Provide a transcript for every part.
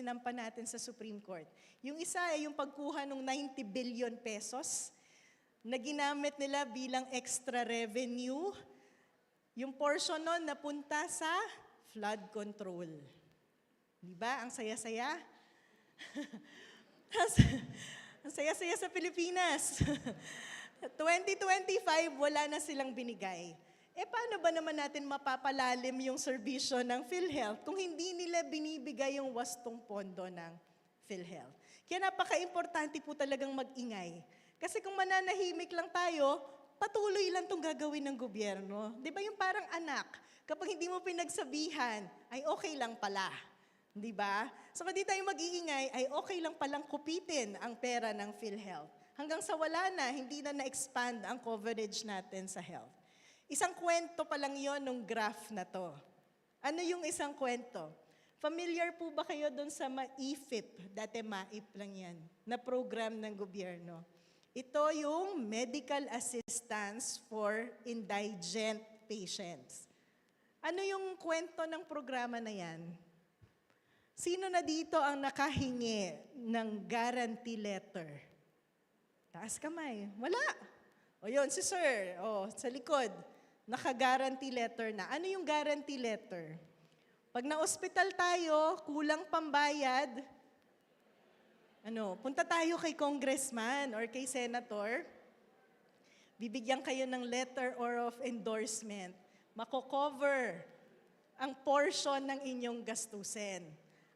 sinampa natin sa Supreme Court. Yung isa ay yung pagkuha ng 90 billion pesos na ginamit nila bilang extra revenue. Yung portion nun napunta sa flood control. Di ba? Ang saya-saya. Ang saya-saya sa Pilipinas. 2025, wala na silang binigay. Paano ba naman natin mapapalalim yung serbisyo ng PhilHealth kung hindi nila binibigay yung wastong pondo ng PhilHealth? Kaya napaka-importante po talagang mag-ingay. Kasi kung mananahimik lang tayo, patuloy lang itong gagawin ng gobyerno. Di ba yung parang anak, kapag hindi mo pinagsabihan, ay okay lang pala. Di ba? So kung di tayo mag-iingay, ay okay lang palang kupitin ang pera ng PhilHealth. Hanggang sa wala na, hindi na na-expand ang coverage natin sa health. Isang kwento pa lang yon nung graph na to. Ano yung isang kwento? Familiar po ba kayo doon sa MAIFIP? Dati MAIP lang yan, na program ng gobyerno. Ito yung Medical Assistance for Indigent Patients. Ano yung kwento ng programa na yan? Sino na dito ang nakahingi ng guarantee letter? Taas kamay. Wala. O yun, si sir, sa likod. Naka-guarantee letter na. Ano yung guarantee letter? Pag na-hospital tayo, kulang pambayad, punta tayo kay congressman or kay senator, bibigyan kayo ng letter or of endorsement. Mako-cover ang portion ng inyong gastusin.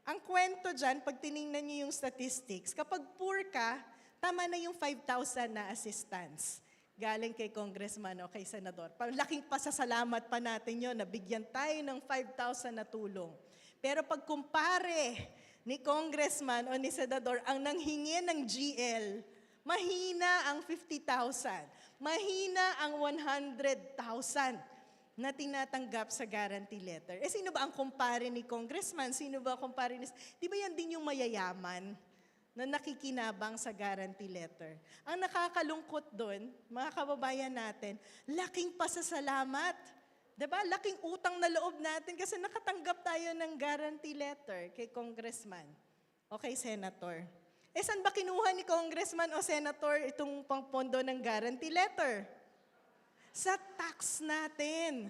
Ang kwento dyan, pag tiningnan niyo yung statistics, kapag poor ka, tama na yung 5,000 na assistance. Galing kay congressman o kay senador. Laking pasasalamat pa natin yun, nabigyan tayo ng 5,000 na tulong. Pero pag kumpare ni congressman o ni senador ang nanghingi ng GL, mahina ang 50,000, mahina ang 100,000 na tinatanggap sa guarantee letter. Sino ba ang kumpare ni congressman? Sino ba ang kumpare ni... Di ba yan din yung mayayaman na nakikinabang sa guarantee letter? Ang nakakalungkot doon, mga kababayan natin, laking pasasalamat. Diba? Laking utang na loob natin kasi nakatanggap tayo ng guarantee letter kay congressman o kay senator. Saan ba kinuha ni congressman o senator itong pangpondo ng guarantee letter? Sa tax natin.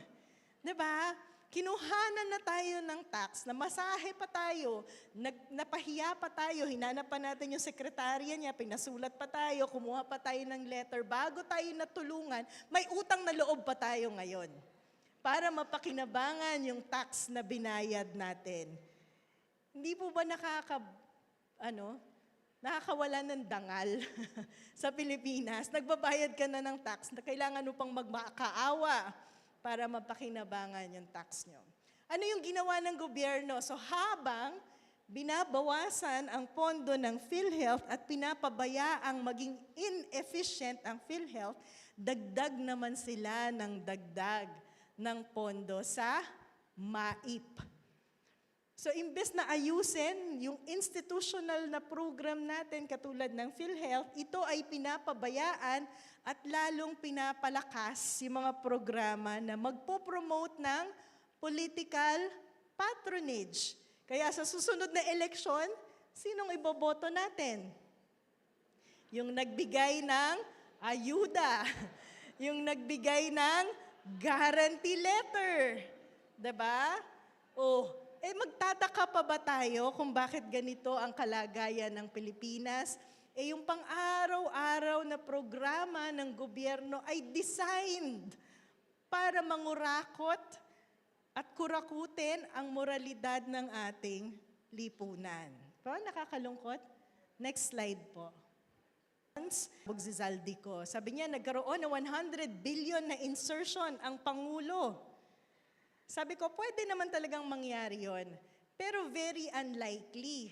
Diba? Kinuhanan na tayo ng tax, namasahe pa tayo, napahiya pa tayo, hinanap pa natin yung sekretarya niya, pinasulat pa tayo, kumuha pa tayo ng letter. Bago tayo natulungan, may utang na loob pa tayo ngayon para mapakinabangan yung tax na binayad natin. Hindi po ba nakakawala ng dangal sa Pilipinas? Nagbabayad ka na ng tax, na kailangan mo pang magmakaawa para mapakinabangan yung tax nyo. Ano yung ginawa ng gobyerno? So habang binabawasan ang pondo ng PhilHealth at pinapabayaang maging inefficient ang PhilHealth, dagdag naman sila ng dagdag ng pondo sa MAIP. So imbes na ayusin yung institutional na program natin katulad ng PhilHealth, ito ay pinapabayaan at lalong pinapalakas yung mga programa na magpo-promote ng political patronage. Kaya sa susunod na eleksyon, sinong iboboto natin? Yung nagbigay ng ayuda, yung nagbigay ng guarantee letter. Diba? Magtataka pa ba tayo kung bakit ganito ang kalagayan ng Pilipinas? Yung pang-araw-araw na programa ng gobyerno ay designed para mangurakot at kurakutin ang moralidad ng ating lipunan. Nakakalungkot? Next slide po. Bugzizaldi ko. Sabi niya, nagkaroon ng 100 billion na insertion ang Pangulo. Sabi ko, pwede naman talagang mangyari yon, pero very unlikely.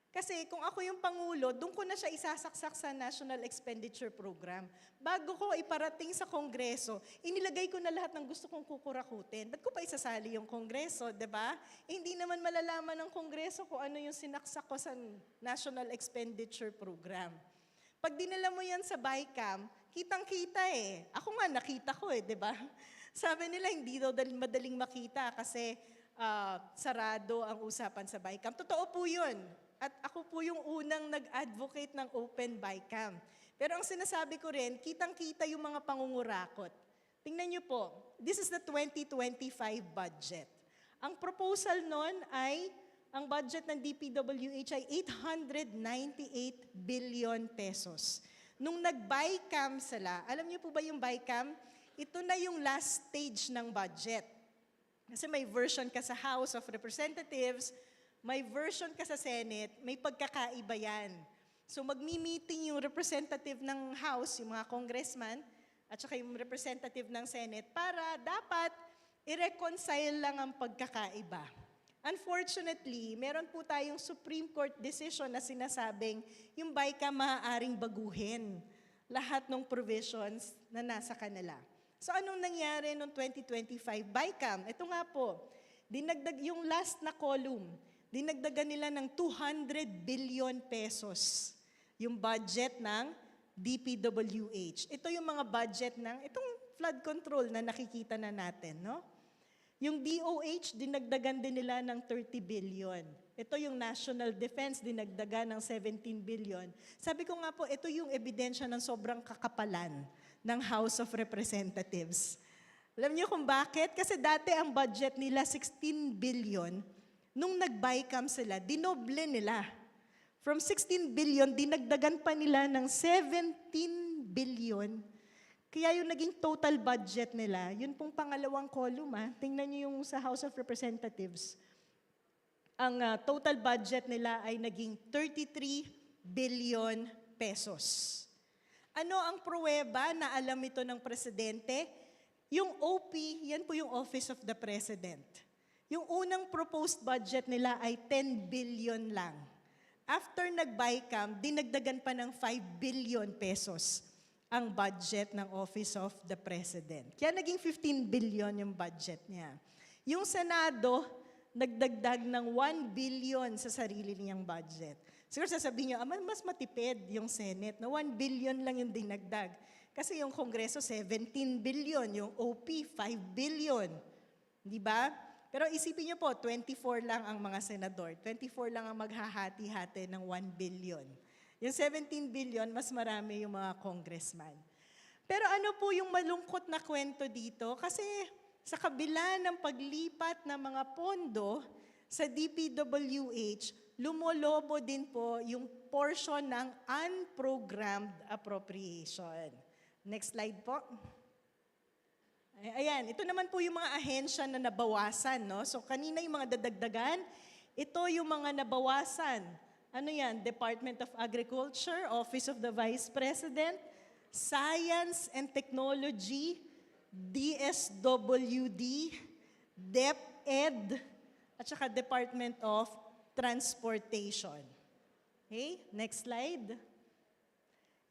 Kasi kung ako yung Pangulo, doon ko na siya isasaksak sa National Expenditure Program. Bago ko iparating sa Kongreso, inilagay ko na lahat ng gusto kong kukurakutin. Ba't ko pa isasali yung Kongreso, diba? Hindi naman malalaman ng Kongreso kung ano yung sinaksak ko sa National Expenditure Program. Pag dinala mo yan sa BICAM, kitang-kita eh. Ako nga, nakita ko eh, diba? Sabi nila, hindi daw madaling makita kasi sarado ang usapan sa BICAM. Totoo po yun. At ako po yung unang nag-advocate ng Open BICAM. Pero ang sinasabi ko rin, kitang-kita yung mga pangungurakot. Tingnan niyo po, this is the 2025 budget. Ang proposal nun ay, ang budget ng DPWH ay 898 billion pesos. Nung nag-BICAM sila, alam niyo po ba yung BICAM? Ito na yung last stage ng budget. Kasi may version ka sa House of Representatives, may version ka sa Senate, may pagkakaiba yan. So magmi-meeting yung representative ng House, yung mga congressman, at saka yung representative ng Senate, para dapat i-reconcile lang ang pagkakaiba. Unfortunately, meron po tayong Supreme Court decision na sinasabing yung BICAM maaaring baguhin lahat ng provisions na nasa kanila. So anong nangyari noong 2025 BICAM? Ito nga po, dinagdag yung last na column, dinagdagan nila ng 200 billion pesos yung budget ng DPWH. Ito yung mga budget ng itong flood control na nakikita na natin, no? Yung DOH, dinagdagan din nila ng 30 billion. Ito yung National Defense, dinagdagan ng 17 billion. Sabi ko nga po, ito yung ebidensya ng sobrang kakapalan ng House of Representatives. Alam niyo kung bakit? Kasi dati ang budget nila 16 billion. Nung nag-BICAM sila, dinoble nila. From 16 billion, dinagdagan pa nila ng 17 billion. Kaya yung naging total budget nila, yun pong pangalawang column, tingnan niyo yung sa House of Representatives. Ang total budget nila ay naging 33 billion pesos. Ano ang pruweba na alam ito ng presidente? Yung OP, yan po yung Office of the President. Yung unang proposed budget nila ay 10 billion lang. After nag-BICAM, dinagdagan pa ng 5 billion pesos ang budget ng Office of the President. Kaya naging 15 billion yung budget niya. Yung Senado, nagdagdag ng 1 billion sa sarili niyang budget. Siguro sasabihin niyo, mas matipid yung Senate, na 1 billion lang yung dinagdag. Kasi yung Kongreso, 17 billion, yung OP, 5 billion. Di ba? Pero isipin niyo po, 24 lang ang mga senador. 24 lang ang maghahati-hati ng 1 billion. Yung 17 billion, mas marami yung mga congressman. Pero ano po yung malungkot na kwento dito? Kasi sa kabila ng paglipat ng mga pondo sa DPWH, lumolobo din po yung portion ng unprogrammed appropriation. Next slide po. Ayan, ito naman po yung mga ahensya na nabawasan, no? So kanina yung mga dadagdagan, ito yung mga nabawasan. Ano yan? Department of Agriculture, Office of the Vice President, Science and Technology, DSWD, DepEd, at saka Department of Transportation. Okay, next slide.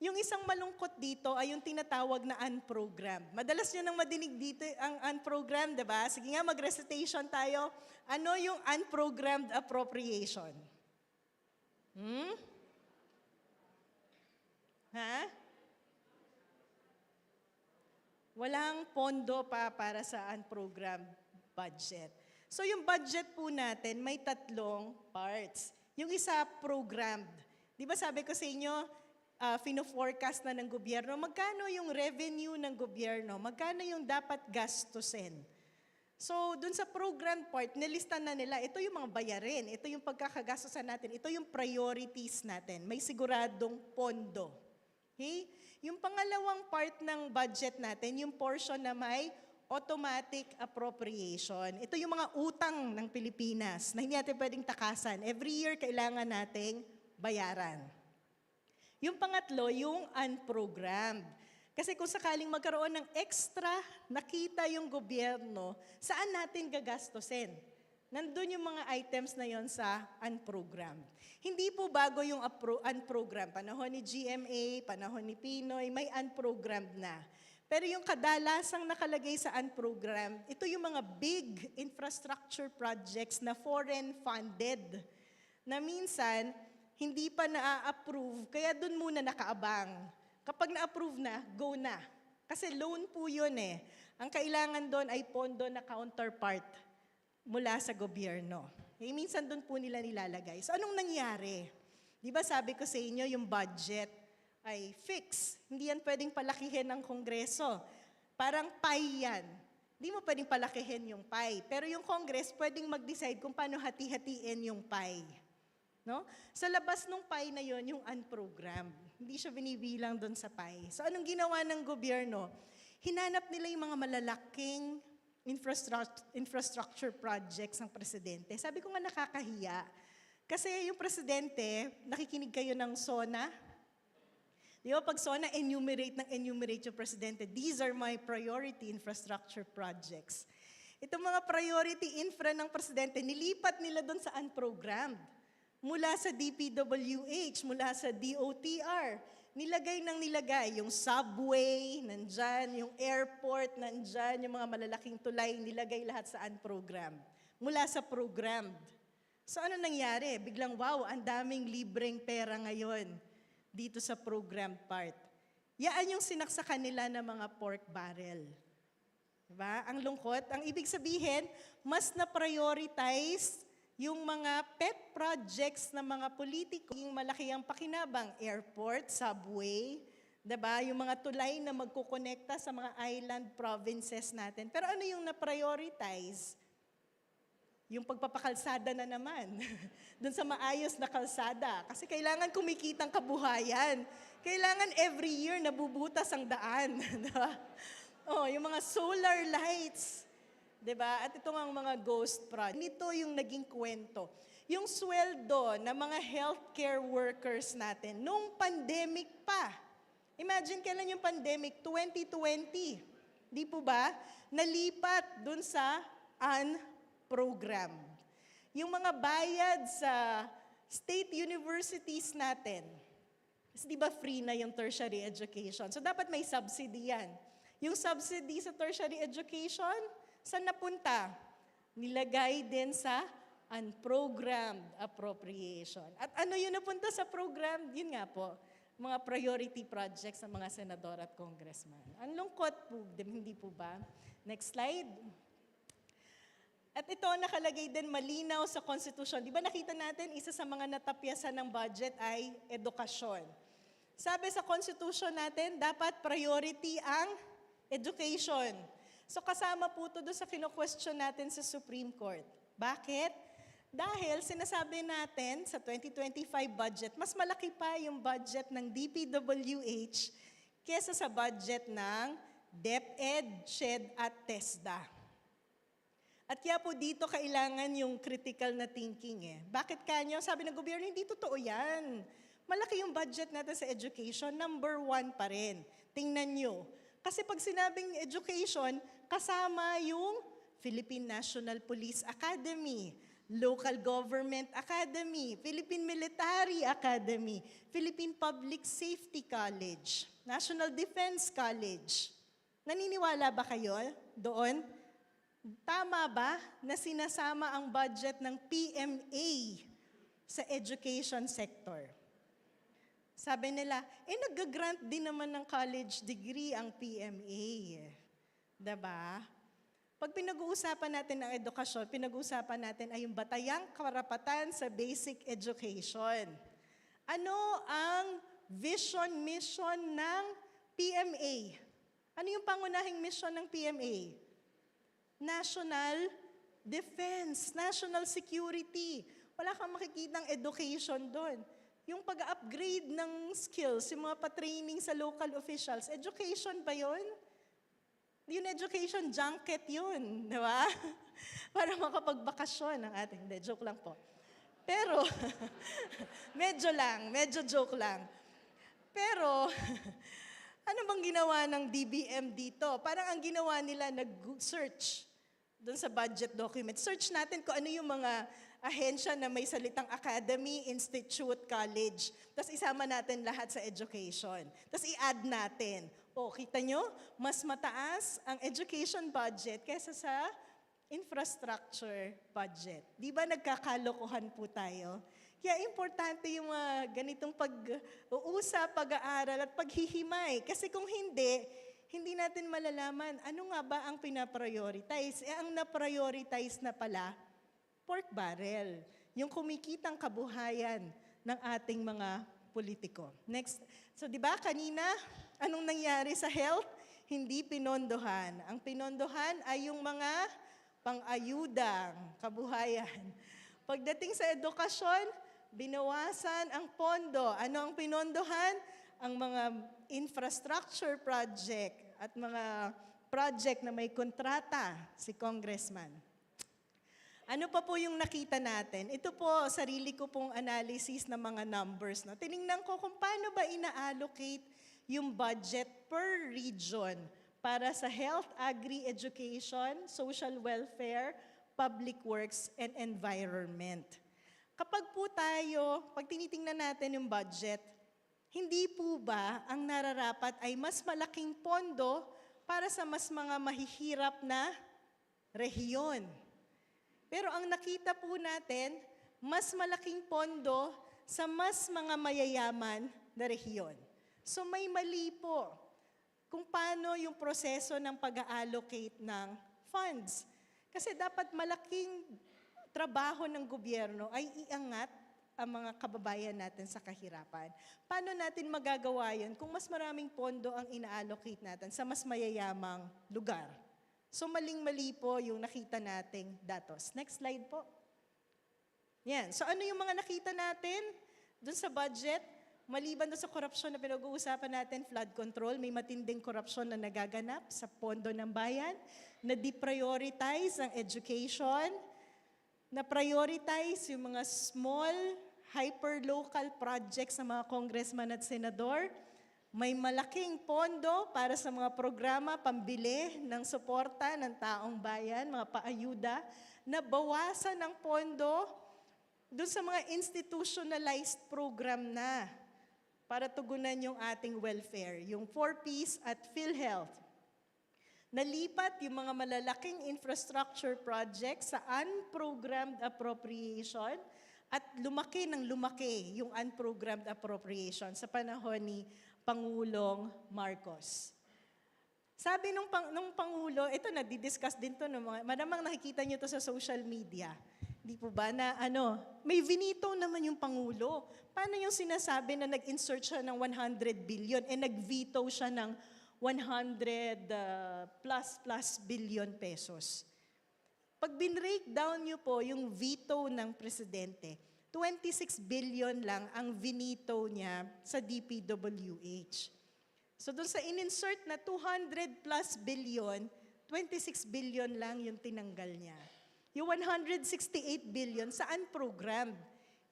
Yung isang malungkot dito ay yung tinatawag na unprogrammed. Madalas nyo nang madinig dito ang unprogrammed, diba? Sige nga, mag-recitation tayo. Ano yung unprogrammed appropriation? Ha? Walang pondo pa para sa unprogrammed budget. So yung budget po natin may tatlong parts. Yung isa, programmed. Di ba sabi ko sa inyo, fino-forecast na ng gobyerno, magkano yung revenue ng gobyerno, magkano yung dapat gastusin. So, dun sa program part, nilista na nila, ito yung mga bayarin, ito yung pagkakagastusan natin, ito yung priorities natin, may siguradong pondo. Okay? Yung pangalawang part ng budget natin, yung portion na may automatic appropriation. Ito yung mga utang ng Pilipinas na hindi natin pwedeng takasan. Every year, kailangan nating bayaran. Yung pangatlo, yung unprogrammed. Kasi kung sakaling magkaroon ng extra, nakita yung gobyerno, saan natin gagastusin? Nandun yung mga items na yon sa unprogrammed. Hindi po bago yung unprogrammed. Panahon ni GMA, panahon ni Pinoy, may unprogrammed na. Pero yung kadalasang nakalagay sa unprogrammed, ito yung mga big infrastructure projects na foreign funded. Na minsan, hindi pa na-approve, kaya dun muna nakaabang. Kapag na-approve na, go na. Kasi loan po yun Ang kailangan doon ay pondo na counterpart mula sa gobyerno. Minsan doon po nila nilalagay. So anong nangyari? Di ba sabi ko sa inyo, yung budget ay fix. Hindi yan pwedeng palakihin ng Kongreso. Parang pie yan. Hindi mo pwedeng palakihin yung pie. Pero yung Congress pwedeng mag-decide kung paano hati-hatiin yung pie. No? Sa labas ng pie na yon yung unprogrammed. Hindi siya binibilang doon sa pie. So anong ginawa ng gobyerno? Hinanap nila yung mga malalaking infrastructure projects ng presidente. Sabi ko nga nakakahiya. Kasi yung presidente, nakikinig kayo ng SONA. Di ba pag SONA, enumerate yung presidente. These are my priority infrastructure projects. Itong mga priority infra ng presidente, nilipat nila doon sa unprogrammed. Mula sa DPWH, mula sa DOTR, nilagay yung subway, nandyan, yung airport, nandyan, yung mga malalaking tulay, nilagay lahat sa unprogrammed. Mula sa programmed. So ano nangyari? Biglang, wow, ang daming libreng pera ngayon dito sa program part. Yaan yung sinaksakan nila ng mga pork barrel. Diba? Ang lungkot. Ang ibig sabihin, mas na-prioritize yung mga pet projects ng mga politiko, yung malaki ang pakinabang, airport, subway, diba? Yung mga tulay na magkukonekta sa mga island provinces natin. Pero ano yung na-prioritize? Yung pagpapakalsada na naman. Doon sa maayos na kalsada. Kasi kailangan kumikitang kabuhayan. Kailangan every year nabubutas ang daan. Diba? Oh, yung mga solar lights. Diba? At ito ang mga ghost project. Nito yung naging kwento. Yung sweldo ng mga healthcare workers natin, nung pandemic pa. Imagine kailan yung pandemic? 2020. Di po ba? Nalipat dun sa program. Yung mga bayad sa state universities natin, kasi di ba free na yung tertiary education? So dapat may subsidy yan. Yung subsidy sa tertiary education, saan napunta? Nilagay din sa unprogrammed appropriation. At ano yun napunta sa program? Yun nga po, mga priority projects ng mga senador at congressman. Ang lungkot po, hindi po ba? Next slide. At ito nakalagay din malinaw sa Constitution. Di ba nakita natin, isa sa mga natapyasan ng budget ay edukasyon. Sabi sa Constitution natin, dapat priority ang education. So kasama po ito doon sa kino-question natin sa Supreme Court. Bakit? Dahil sinasabi natin sa 2025 budget, mas malaki pa yung budget ng DPWH kesa sa budget ng DepEd, SHED at TESDA. At kaya po dito kailangan yung critical na thinking eh. Bakit kanyo? Sabi ng gobyerno, hindi totoo yan. Malaki yung budget natin sa education, number 1 pa rin. Tingnan nyo. Kasi pag sinabing education, kasama yung Philippine National Police Academy, Local Government Academy, Philippine Military Academy, Philippine Public Safety College, National Defense College. Naniniwala ba kayo doon? Tama ba na sinasama ang budget ng PMA sa education sector? Sabi nila, nag-grant din naman ng college degree ang PMA. Diba? Pag pinag-uusapan natin ang edukasyon, pinag-uusapan natin ay yung batayang karapatan sa basic education. Ano ang vision, mission ng PMA? Ano yung pangunahing mission ng PMA? National defense, national security. Wala kang makikitang education doon. Yung pag-upgrade ng skills, yung mga pa-training sa local officials, education ba yun? Yung education junket yun, di ba? Para makapagbakasyon ang ating, hindi, joke lang po. Pero, medyo joke lang. Pero, ano bang ginawa ng DBM dito? Parang ang ginawa nila, nag-search doon sa budget document. Search natin kung ano yung mga ahensya na may salitang academy, institute, college. Tapos isama natin lahat sa education. Tapos i-add natin. O, kita nyo, mas mataas ang education budget kaysa sa infrastructure budget. Di ba nagkakalokohan po tayo? Kaya importante yung ganitong pag-uusap, pag-aaral at paghihimay. Kasi kung hindi natin malalaman ano nga ba ang pinaprioritize. Ang na-prioritize na pala, pork barrel, yung kumikitang kabuhayan ng ating mga politiko. Next. So di ba kanina, anong nangyari sa health? Hindi pinondohan. Ang pinondohan ay yung mga pang-ayudang kabuhayan. Pagdating sa edukasyon, binawasan ang pondo. Ano ang pinondohan? Ang mga infrastructure project at mga project na may kontrata si Congressman. Ano pa po yung nakita natin? Ito po, sarili ko pong analysis ng mga numbers. No? Tinignan ko kung paano ba ina-allocate yung budget per region para sa health, agri-education, social welfare, public works, and environment. Kapag po tayo, pag tinitingnan natin yung budget, hindi po ba ang nararapat ay mas malaking pondo para sa mas mga mahihirap na rehiyon? Pero ang nakita po natin, mas malaking pondo sa mas mga mayayaman na rehiyon. So may mali po kung paano yung proseso ng pag-allocate ng funds. Kasi dapat malaking trabaho ng gobyerno ay iangat ang mga kababayan natin sa kahirapan. Paano natin magagawa yun kung mas maraming pondo ang ina-allocate natin sa mas mayayamang lugar? So maling-mali po yung nakita nating datos. Next slide po. Yan. So ano yung mga nakita natin dun sa budget? Maliban doon sa korupsyon na pinag-uusapan natin, flood control, may matinding korupsyon na nagaganap sa pondo ng bayan, na deprioritize ang education, na prioritize yung mga small, hyper-local projects ng mga congressman at senador. May malaking pondo para sa mga programa pambili ng suporta ng taong bayan, mga paayuda, na bawasan ng pondo doon sa mga institutionalized program na para tugunan yung ating welfare, yung 4Ps at PhilHealth. Nalipat yung mga malalaking infrastructure projects sa unprogrammed appropriation at lumaki ng lumaki yung unprogrammed appropriation sa panahon ni Pangulong Marcos. Sabi nung Pangulo, ito na-discuss din to, no, maramang nakikita nyo to sa social media. Di po ba na may veto naman yung Pangulo. Paano yung sinasabi na nag-insert siya ng 100 billion nag-veto siya ng 100 plus billion pesos? Pag bin-breakdown nyo po yung veto ng presidente, 26 billion lang ang veto niya sa DPWH. So doon sa in-insert na 200 plus billion, 26 billion lang yung tinanggal niya. Yung 168 billion sa unprogrammed.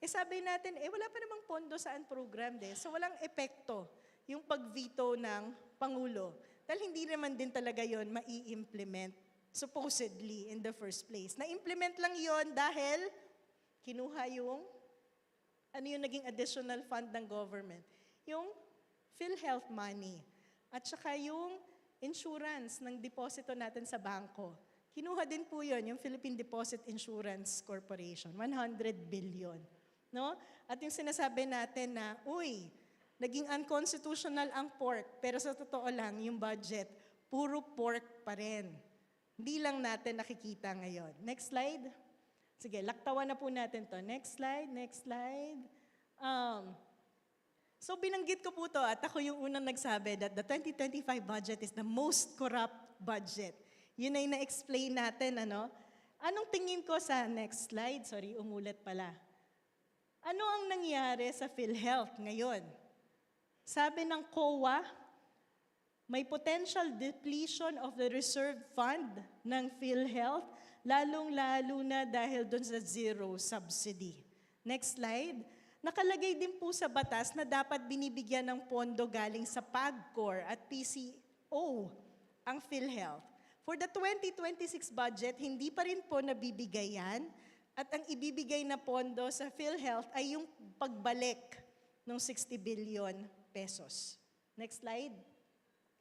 Sabi natin, wala pa namang pondo sa unprogrammed So walang epekto yung pag-veto ng Pangulo. Dahil hindi naman din talaga yon mai-implement supposedly in the first place. Na-implement lang yon dahil kinuha yung naging additional fund ng government? Yung PhilHealth money. At saka yung insurance ng deposito natin sa bangko. Kinuha din po yun, yung Philippine Deposit Insurance Corporation, 100 billion. No? At yung sinasabi natin na, naging unconstitutional ang pork, pero sa totoo lang, yung budget, puro pork pa rin. Hindi lang natin nakikita ngayon. Next slide. Sige, laktawan na po natin to. Next slide, next slide. So binanggit ko po to at ako yung unang nagsabi that the 2025 budget is the most corrupt budget. Yun ay na-explain natin, Anong tingin ko sa next slide? Sorry, umulat pala. Ano ang nangyari sa PhilHealth ngayon? Sabi ng COA, may potential depletion of the reserve fund ng PhilHealth, lalong-lalo na dahil doon sa zero subsidy. Next slide. Nakalagay din po sa batas na dapat binibigyan ng pondo galing sa PAGCOR at PCO ang PhilHealth. For the 2026 budget, hindi pa rin po nabibigay yan at ang ibibigay na pondo sa PhilHealth ay yung pagbalik ng 60 billion pesos. Next slide.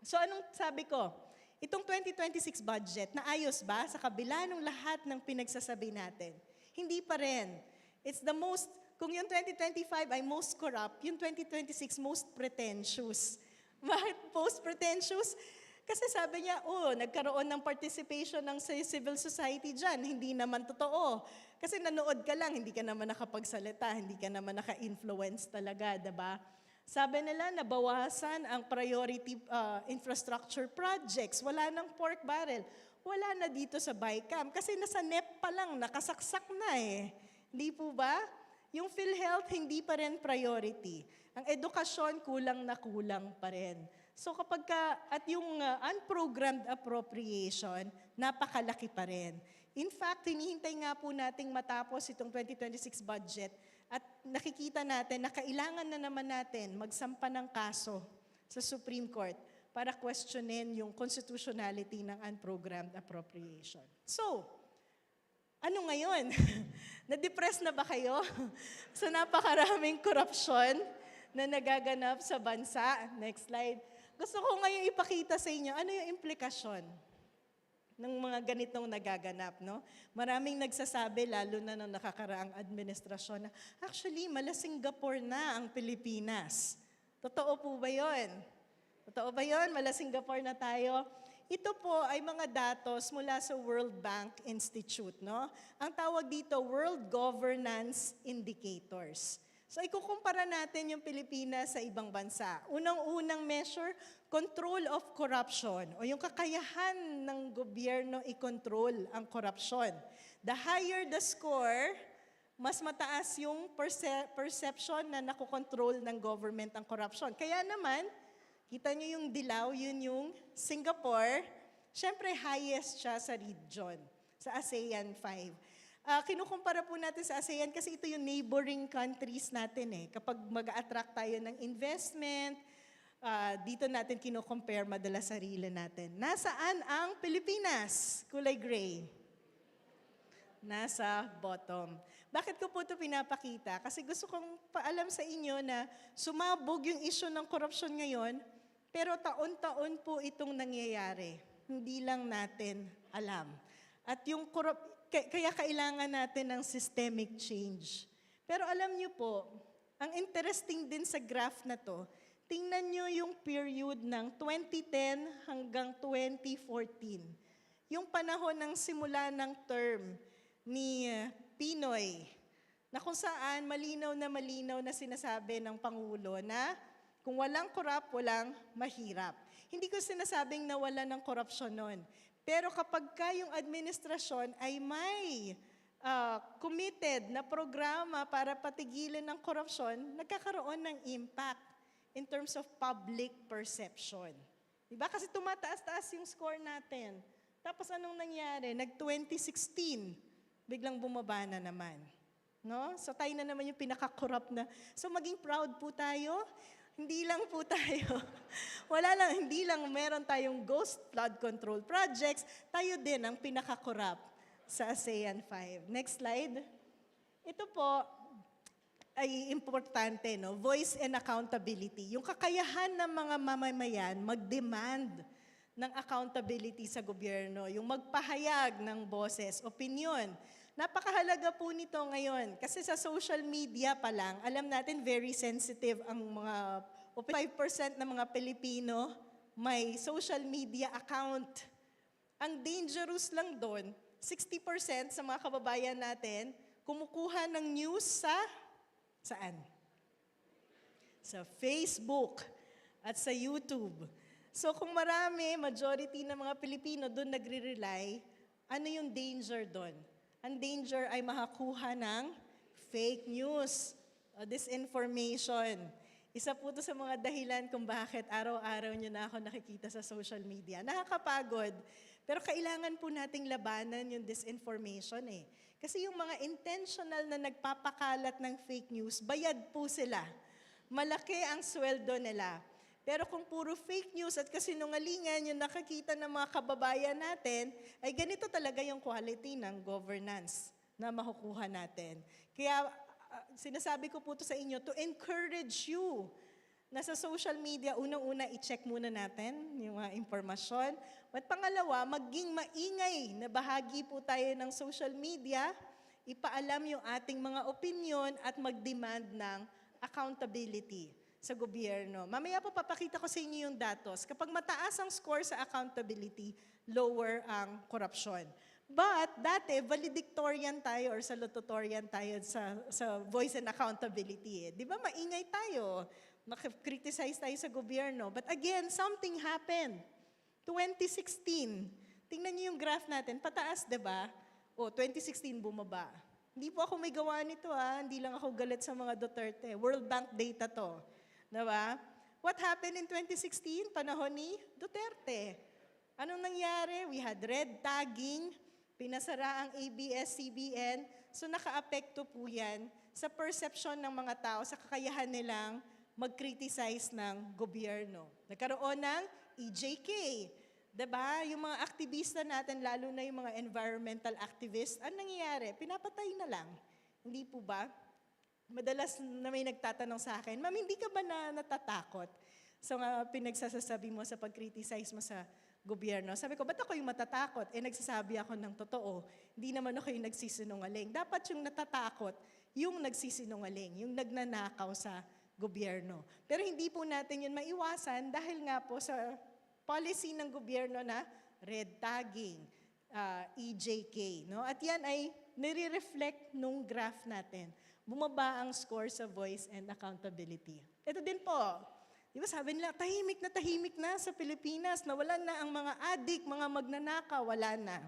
So anong sabi ko? Itong 2026 budget, naayos ba sa kabila ng lahat ng pinagsasabi natin? Hindi pa rin. It's the most, kung yung 2025 ay most corrupt, yung 2026 most pretentious. Bakit most pretentious? Kasi sabi niya, nagkaroon ng participation ng civil society dyan. Hindi naman totoo. Kasi nanood ka lang, hindi ka naman nakapagsalita, hindi ka naman naka-influence talaga, diba? Sabi nila, nabawasan ang priority infrastructure projects. Wala nang pork barrel. Wala na dito sa BICAM. Kasi nasa NEP pa lang, nakasaksak na eh. Hindi po ba? Yung PhilHealth, hindi pa rin priority. Ang edukasyon, kulang na kulang pa rin. So at yung unprogrammed appropriation, napakalaki pa rin. In fact, hinihintay nga po nating matapos itong 2026 budget at nakikita natin na kailangan na naman natin magsampa ng kaso sa Supreme Court para questionin yung constitutionality ng unprogrammed appropriation. So, ano ngayon? Na-depress na ba kayo sa napakaraming korupsyon na nagaganap sa bansa? Next slide. Gusto ko ngayon ipakita sa inyo ano yung implikasyon ng mga ganitong nagaganap. No? Maraming nagsasabi, lalo na ng nakakaraang administrasyon, na actually, mala Singapore na ang Pilipinas. Totoo po ba yun? Totoo ba yun? Mala Singapore na tayo? Ito po ay mga datos mula sa World Bank Institute. No? Ang tawag dito, World Governance Indicators. So ikukumpara natin yung Pilipinas sa ibang bansa. Unang-unang measure, control of corruption o yung kakayahan ng gobyerno i-control ang korupsyon. The higher the score, mas mataas yung perception na nakokontrol ng government ang corruption. Kaya naman, kita nyo yung dilaw, yun yung Singapore. Siyempre, highest siya sa region, sa ASEAN 5. Kinukumpara po natin sa ASEAN kasi ito yung neighboring countries natin eh. Kapag mag-attract tayo ng investment, dito natin kinukompare madalas sarili natin. Nasaan ang Pilipinas? Kulay gray. Nasa bottom. Bakit ko po ito pinapakita? Kasi gusto kong paalam sa inyo na sumabog yung issue ng korupsyon ngayon, pero taon-taon po itong nangyayari. Hindi lang natin alam. At yung kaya kailangan natin ng systemic change. Pero alam niyo po, ang interesting din sa graph na to, tingnan niyo yung period ng 2010 hanggang 2014. Yung panahon ng simula ng term ni Pinoy, na kung saan malinaw na sinasabi ng Pangulo na kung walang korap, walang mahirap. Hindi ko sinasabing nawala ng korupsyon nun. Pero kapag yung administrasyon ay may committed na programa para patigilin ng korupsyon, nagkakaroon ng impact in terms of public perception. Diba? Kasi tumataas-taas yung score natin. Tapos anong nangyari? Nag-2016, biglang bumaba na naman. No? So tayo na naman yung pinaka-corrupt na. So maging proud po tayo. Hindi lang po tayo. Hindi lang meron tayong ghost flood control projects, tayo din ang pinaka-corrupt sa ASEAN 5. Next slide. Ito po ay importante, no? Voice and accountability. Yung kakayahan ng mga mamamayan mag-demand ng accountability sa gobyerno, yung magpahayag ng boses, opinion. Napakahalaga po nito ngayon kasi sa social media pa lang, alam natin very sensitive ang mga 5% ng mga Pilipino may social media account. Ang dangerous lang doon, 60% sa mga kababayan natin kumukuha ng news saan? Sa Facebook at sa YouTube. So kung majority ng mga Pilipino doon nagre-rely, ano yung danger doon? Ang danger ay makakuha ng fake news o disinformation. Isa po ito sa mga dahilan kung bakit araw-araw nyo na ako nakikita sa social media. Nakakapagod. Pero kailangan po nating labanan yung disinformation eh. Kasi yung mga intentional na nagpapakalat ng fake news, bayad po sila. Malaki ang sweldo nila. Pero kung puro fake news at kasinungalingan yung nakakita ng mga kababayan natin, ay ganito talaga yung quality ng governance na makukuha natin. Kaya sinasabi ko po ito sa inyo to encourage you na sa social media, unang-una i-check muna natin yung mga impormasyon. At pangalawa, maging maingay na bahagi po tayo ng social media, ipaalam yung ating mga opinion at mag-demand ng accountability. sa gobyerno. Mamaya po papakita ko sa inyo yung datos. Kapag mataas ang score sa accountability, lower ang korupsyon. But dati, valedictorian tayo or salutatorian tayo sa voice and accountability. Di ba maingay tayo? Criticize tayo sa gobyerno. But again, something happened. 2016, tingnan niyo yung graph natin, pataas, di ba? O, 2016 bumaba. Hindi po ako may gawa nito hindi lang ako galit sa mga Duterte. World Bank data to. Di ba? What happened in 2016? Panahon ni Duterte. Anong nangyari? We had red tagging, pinasara ang ABS-CBN, so naka-apekto po yan sa perception ng mga tao, sa kakayahan nilang mag-criticize ng gobyerno. Nagkaroon ng EJK. Diba? Yung mga aktivista natin, lalo na yung mga environmental activists, anong nangyayari? Pinapatay na lang. Hindi po ba? Madalas na may nagtatanong sa akin, Ma'am, hindi ka ba natatakot sa pinagsasabi mo sa pag-criticize mo sa gobyerno? Sabi ko, ba't ako yung matatakot? Nagsasabi ako ng totoo. Hindi naman ako yung nagsisinungaling. Dapat yung natatakot, yung nagsisinungaling, yung nagnanakaw sa gobyerno. Pero hindi po natin yun maiwasan dahil nga po sa policy ng gobyerno na red tagging, EJK. No? At yan ay nire-reflect nung graph natin. Bumaba ang score sa voice and accountability. Ito din po, di ba sabi nila, tahimik na sa Pilipinas, nawalan na ang mga adik, mga magnanakaw, wala na.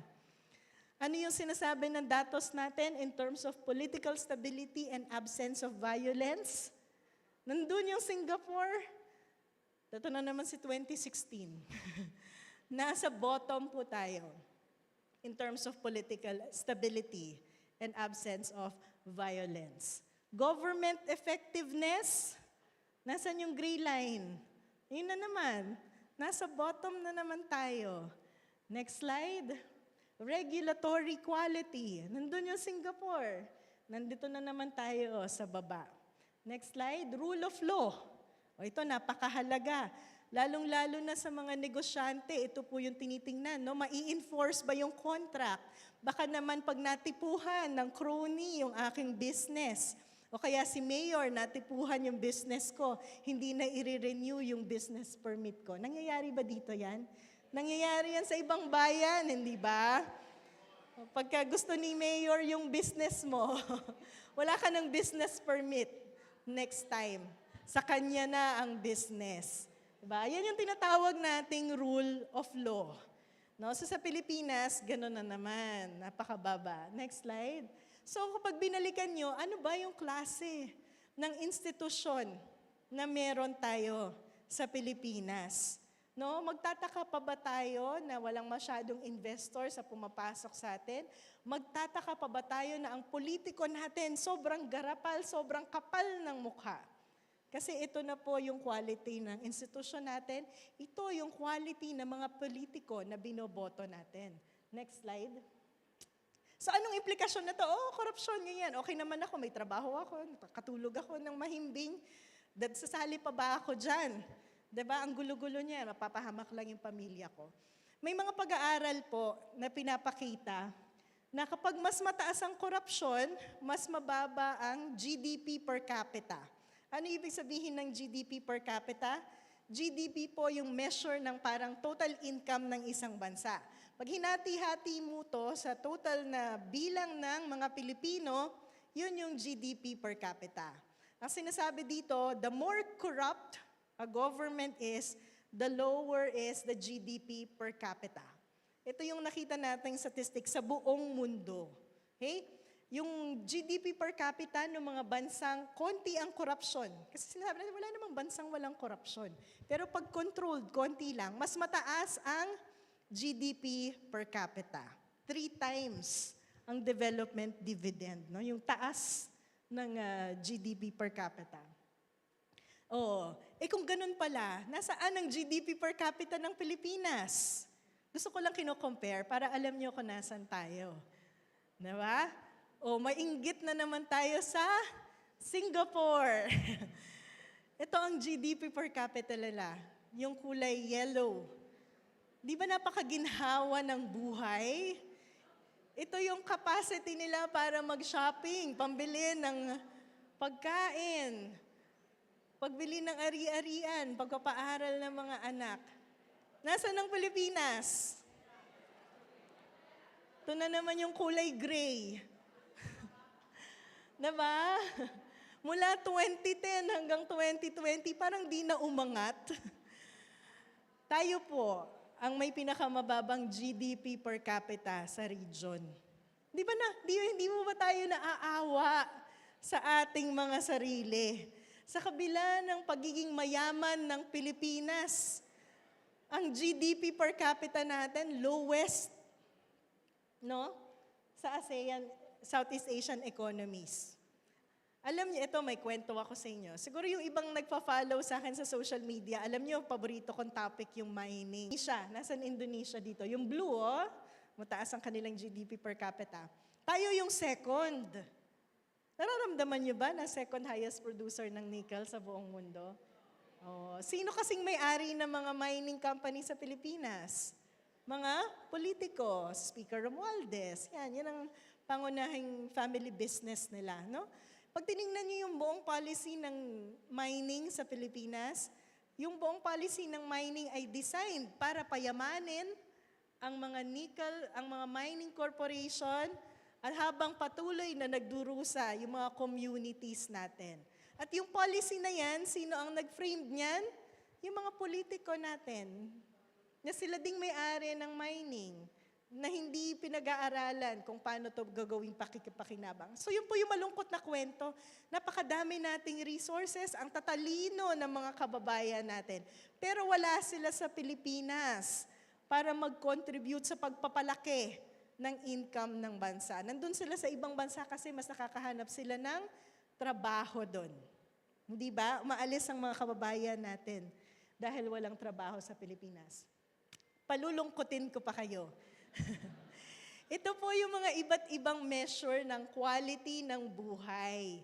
Ano yung sinasabi ng datos natin in terms of political stability and absence of violence? Nandun yung Singapore. Ito na naman si 2016. Nasa bottom po tayo in terms of political stability and absence of violence. Government effectiveness, nasan yung gray line? Yun na naman. Nasa bottom na naman tayo. Next slide. Regulatory quality. Nandun yung Singapore. Nandito na naman tayo sa baba. Next slide. Rule of law. Ito, napakahalaga. Lalong-lalo na sa mga negosyante, ito po yung tinitingnan. No? Mai-enforce ba yung contract? Baka naman pag natipuhan ng crony yung aking business, o kaya si mayor, natipuhan yung business ko, hindi na i-renew yung business permit ko. Nangyayari ba dito yan? Nangyayari yan sa ibang bayan, hindi ba? Pagka gusto ni mayor yung business mo, wala ka ng business permit next time. Sa kanya na ang business. Diba? Yan yung tinatawag nating rule of law. No? So sa Pilipinas, gano'n na naman. Napakababa. Next slide. So kapag binalikan nyo, ano ba yung klase ng institusyon na meron tayo sa Pilipinas? No? Magtataka pa ba tayo na walang masyadong investor sa pumapasok sa atin? Magtataka pa ba tayo na ang politiko natin sobrang garapal, sobrang kapal ng mukha? Kasi ito na po yung quality ng institusyon natin. Ito yung quality ng mga politiko na binoboto natin. Next slide. So anong implikasyon na to? Korupsyon, ganyan. Okay naman ako, may trabaho ako, katulog ako ng mahimbing. Sasali pa ba ako dyan? Diba? Ang gulo-gulo niya, mapapahamak lang yung pamilya ko. May mga pag-aaral po na pinapakita na kapag mas mataas ang korupsyon, mas mababa ang GDP per capita. Ano ibig sabihin ng GDP per capita? GDP po yung measure ng parang total income ng isang bansa. Pag hinati-hati mo to sa total na bilang ng mga Pilipino, yun yung GDP per capita. Ang sinasabi dito, the more corrupt a government is, the lower is the GDP per capita. Ito yung nakita nating statistic sa buong mundo. Okay? Yung GDP per capita ng mga bansang konti ang korupsyon. Kasi sinasabi natin, wala namang bansang walang korupsyon. Pero pag controlled, konti lang, mas mataas ang GDP per capita. 3 times ang development dividend. No? Yung taas ng GDP per capita. Kung ganun pala, nasaan ang GDP per capita ng Pilipinas? Gusto ko lang kino-compare para alam nyo kung nasan tayo. Diba? Mainggit na naman tayo sa Singapore. Ito ang GDP per capita nila, yung kulay yellow. Di ba napakaginhawa ng buhay? Ito yung capacity nila para mag-shopping, pambili ng pagkain. pagbili ng ari-arian, pagpapaaral ng mga anak. Nasaan ang Pilipinas? Ito na naman yung kulay gray. Diba? Mula 2010 hanggang 2020, parang di na umangat. Tayo po ang may pinakamababang GDP per capita sa region. Di ba hindi mo ba tayo naaawa sa ating mga sarili? Sa kabila ng pagiging mayaman ng Pilipinas, ang GDP per capita natin, lowest, no? Sa ASEAN, Southeast Asian economies. Alam niyo, ito may kwento ako sa inyo. Siguro yung ibang nagpa-follow sa akin sa social media, alam niyo, paborito kong topic yung mining. Nasaan Indonesia dito? Yung blue, mataas ang kanilang GDP per capita. Tayo yung second. Nararamdaman niyo ba na second highest producer ng nickel sa buong mundo? Sino kasing may-ari ng mga mining company sa Pilipinas? Mga politiko, Speaker Romualdez. Yan ang pangunahing family business nila, no? Pag tinignan niyo yung buong policy ng mining sa Pilipinas, yung buong policy ng mining ay designed para payamanin ang mga nickel, ang mga mining corporation, at habang patuloy na nagdurusa yung mga communities natin. At yung policy na yan, sino ang nag-frame niyan? Yung mga politiko natin, na sila ding may-ari ng mining, na hindi pinag-aaralan kung paano ito gagawing pakikipakinabang. So yun po yung malungkot na kwento. Napakadami nating resources, ang tatalino ng mga kababayan natin. Pero wala sila sa Pilipinas para mag-contribute sa pagpapalaki ng income ng bansa. Nandun sila sa ibang bansa kasi mas nakakahanap sila ng trabaho doon. Hindi ba? Umaalis ang mga kababayan natin dahil walang trabaho sa Pilipinas. Palulungkutin ko pa kayo. Ito po yung mga iba't ibang measure ng quality ng buhay.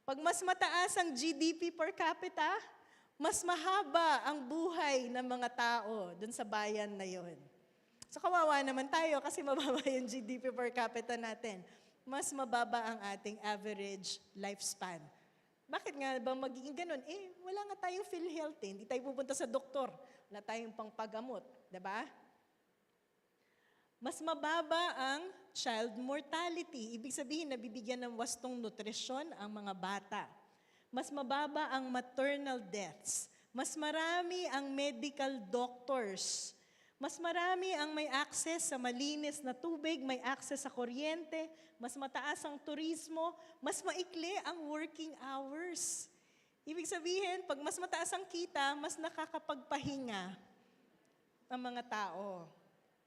Pag mas mataas ang GDP per capita, mas mahaba ang buhay ng mga tao dun sa bayan na yon. So kawawa naman tayo kasi mababa yung GDP per capita natin. Mas mababa ang ating average lifespan. Bakit nga ba magiging ganun? Wala nga tayong PhilHealth. Hindi tayo pupunta sa doktor. Wala tayong pangpagamot. Diba? Mas mababa ang child mortality. Ibig sabihin, nabibigyan ng wastong nutrisyon ang mga bata. Mas mababa ang maternal deaths. Mas marami ang medical doctors. Mas marami ang may access sa malinis na tubig, may access sa kuryente, mas mataas ang turismo, mas maikli ang working hours. Ibig sabihin, pag mas mataas ang kita, mas nakakapagpahinga ang mga tao.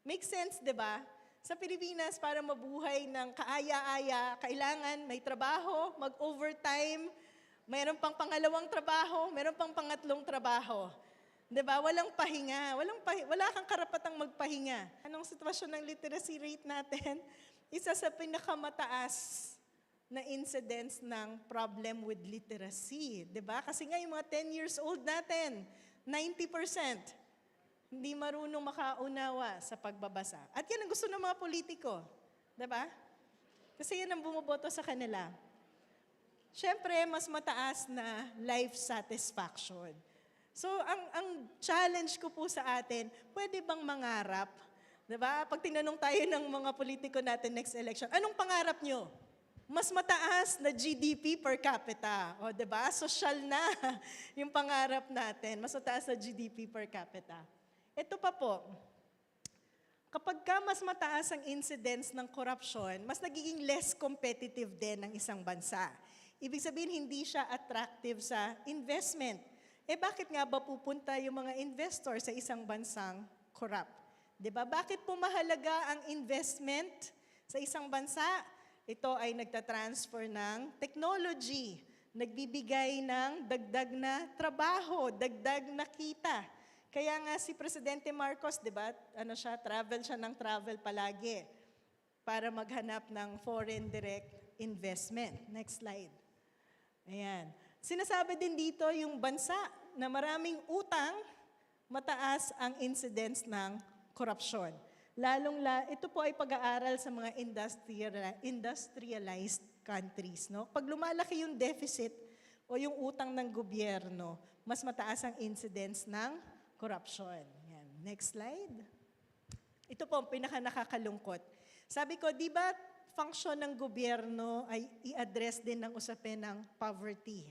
Make sense, di ba? Sa Pilipinas, para mabuhay ng kaaya-aya, kailangan may trabaho, mag-overtime, mayroon pang pangalawang trabaho, mayroon pang pangatlong trabaho. Di ba? Walang pahinga. Wala kang karapatang magpahinga. Anong sitwasyon ng literacy rate natin? Isa sa pinakamataas na incidence ng problem with literacy. Di ba? Kasi nga yung mga 10 years old natin, 90%. Hindi marunong makaunawa sa pagbabasa. At yan ang gusto ng mga politiko. Diba? Kasi yan ang bumuboto sa kanila. Siyempre, mas mataas na life satisfaction. So, ang challenge ko po sa atin, pwede bang mangarap? Diba? Pag tinanong tayo ng mga politiko natin next election, anong pangarap nyo? Mas mataas na GDP per capita. O, diba? Social na yung pangarap natin. Mas mataas na GDP per capita. Ito pa po, kapag mas mataas ang incidence ng corruption, mas nagiging less competitive din ng isang bansa. Ibig sabihin, hindi siya attractive sa investment. Bakit nga ba pupunta yung mga investor sa isang bansang corrupt? Diba? Bakit po mahalaga ang investment sa isang bansa? Ito ay nagtatransfer ng technology, nagbibigay ng dagdag na trabaho, dagdag na kita. Kaya nga si Presidente Marcos, di ba, travel siya ng travel palagi para maghanap ng foreign direct investment. Next slide. Ayan. Sinasabi din dito yung bansa na maraming utang, mataas ang incidence ng korupsyon. Ito po ay pag-aaral sa mga industrialized countries. No? Pag lumalaki yung deficit o yung utang ng gobyerno, mas mataas ang incidence ng corruption. Yan. Next slide. Ito po ang pinaka-nakakalungkot. Sabi ko, di ba function ng gobyerno ay i-address din ng usapin ng poverty?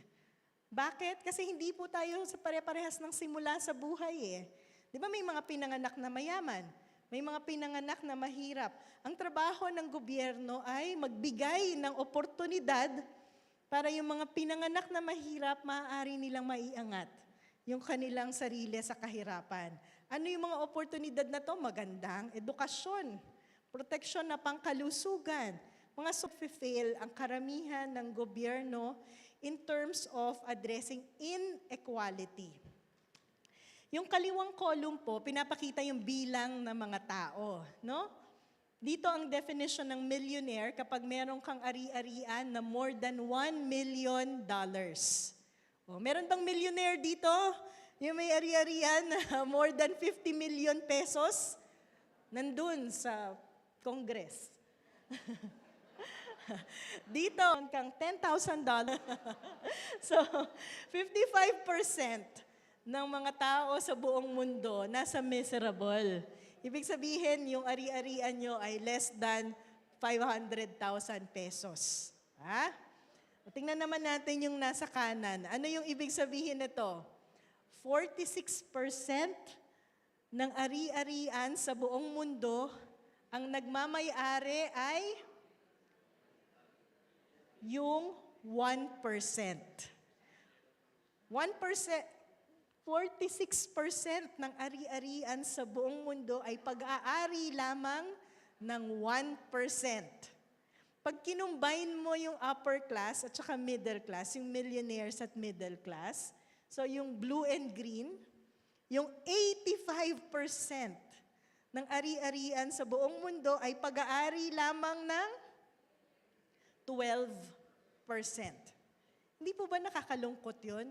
Bakit? Kasi hindi po tayo sa pare-parehas ng simula sa buhay eh. Di ba may mga pinanganak na mayaman? May mga pinanganak na mahirap. Ang trabaho ng gobyerno ay magbigay ng oportunidad para yung mga pinanganak na mahirap, maaari nilang maiangat yung kanilang sarili sa kahirapan. Ano yung mga oportunidad na to? Magandang edukasyon, proteksyon na pangkalusugan, mga fulfill ang karamihan ng gobyerno in terms of addressing inequality. Yung kaliwang column po, pinapakita yung bilang ng mga tao, no? Dito ang definition ng millionaire kapag meron kang ari-arian na more than $1 million. O, meron bang millionaire dito? Yung may ari-arian na more than 50 million pesos? Nandun sa Congress. Dito, kang $10,000. So, 55% ng mga tao sa buong mundo nasa miserable. Ibig sabihin, yung ari-arian nyo ay less than 500,000 pesos. Ha? Tingnan naman natin yung nasa kanan. Ano yung ibig sabihin nito? 46% ng ari-arian sa buong mundo, ang nagmamay-ari ay yung 1%. 1%, 46% ng ari-arian sa buong mundo ay pag-aari lamang ng 1%. Pag kinumbine mo yung upper class at saka middle class, yung millionaires at middle class, so yung blue and green, yung 85% ng ari-arian sa buong mundo ay pag-aari lamang ng 12%. Hindi po ba nakakalungkot yun?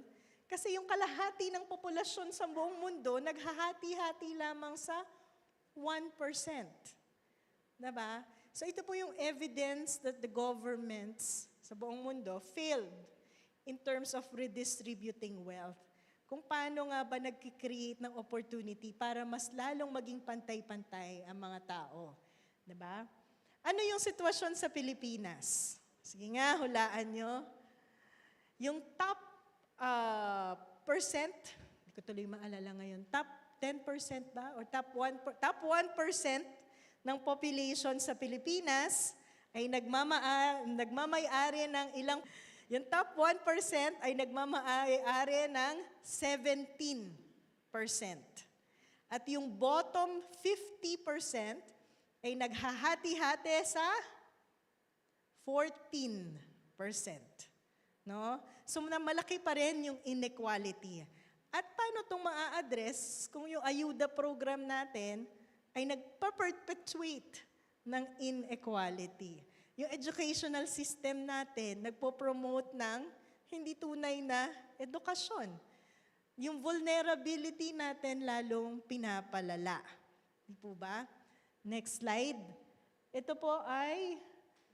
Kasi yung kalahati ng populasyon sa buong mundo, naghahati-hati lamang sa 1%. Diba? So ito po yung evidence that the governments sa buong mundo failed in terms of redistributing wealth. Kung paano nga ba nag-create ng opportunity para mas lalong maging pantay-pantay ang mga tao. Diba? Ano yung sitwasyon sa Pilipinas? Sige nga, hulaan nyo. Yung top percent, hindi ko tuloy maalala ngayon, top 10% ba? Or top 1% ng population sa Pilipinas ay nagmamay-ari ng ilang, yung top 1% ay nagmamay-ari ng 17%. At yung bottom 50% ay naghahati-hati sa 14%. No? So malaki pa rin yung inequality. At paano itong maa-address kung yung ayuda program natin ay nagpa-perpetuate ng inequality? Yung educational system natin nagpo-promote ng hindi tunay na edukasyon. Yung vulnerability natin lalong pinapalala. Di po ba? Next slide. Ito po ay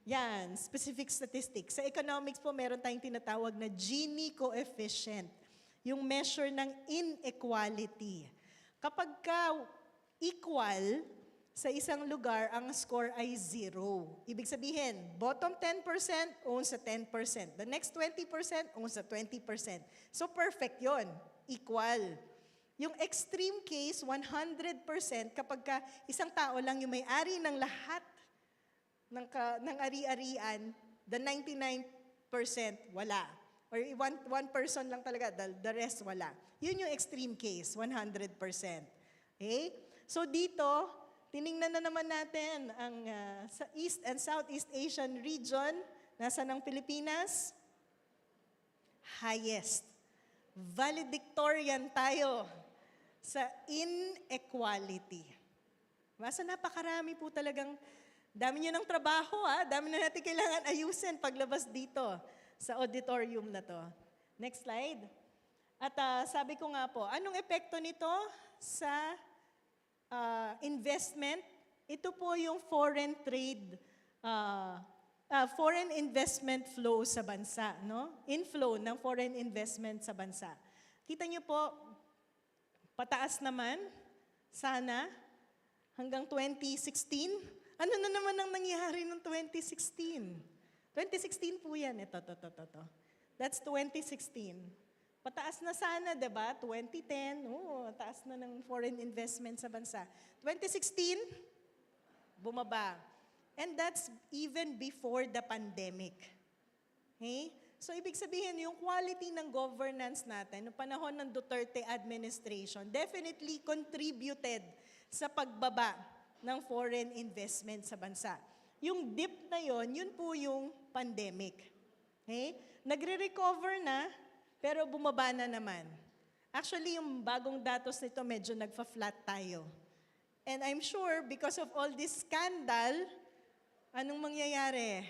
yan, specific statistics. Sa economics po, meron tayong tinatawag na Gini coefficient, yung measure ng inequality. Kapag ka equal sa isang lugar, ang score ay 0. Ibig sabihin, bottom 10% owns sa 10%. The next 20% owns sa 20%. So perfect yon, equal. Yung extreme case, 100%, kapag ka isang tao lang yung may-ari ng lahat ng ari-arian, the 99% wala. Or one person lang talaga, the rest wala. Yun yung extreme case, 100%. Okay? So dito, tiningnan na naman natin ang sa East and Southeast Asian region, nasa ng Pilipinas? Highest. Valedictorian tayo sa inequality. Basta napakarami po talagang. Dami nyo ng trabaho, dami na natin kailangan ayusin paglabas dito sa auditorium na to. Next slide. At sabi ko nga po, anong epekto nito sa investment? Ito po yung foreign trade foreign investment flow sa bansa, no? Inflow ng foreign investment sa bansa. Kita niyo po, pataas naman, sana, hanggang 2016. Ano na naman ang nangyari noong 2016? 2016 po yan. Ito. That's 2016. Pataas na sana, diba? 2010, taas na ng foreign investment sa bansa. 2016, bumaba. And that's even before the pandemic. Okay? So, ibig sabihin, yung quality ng governance natin, noong panahon ng Duterte administration, definitely contributed sa pagbaba ng foreign investment sa bansa. Yung dip na yun po yung pandemic. Okay? Nagre-recover na, pero bumaba na naman. Actually, yung bagong datos nito, medyo nagfa-flat tayo. And I'm sure, because of all this scandal, anong mangyayari?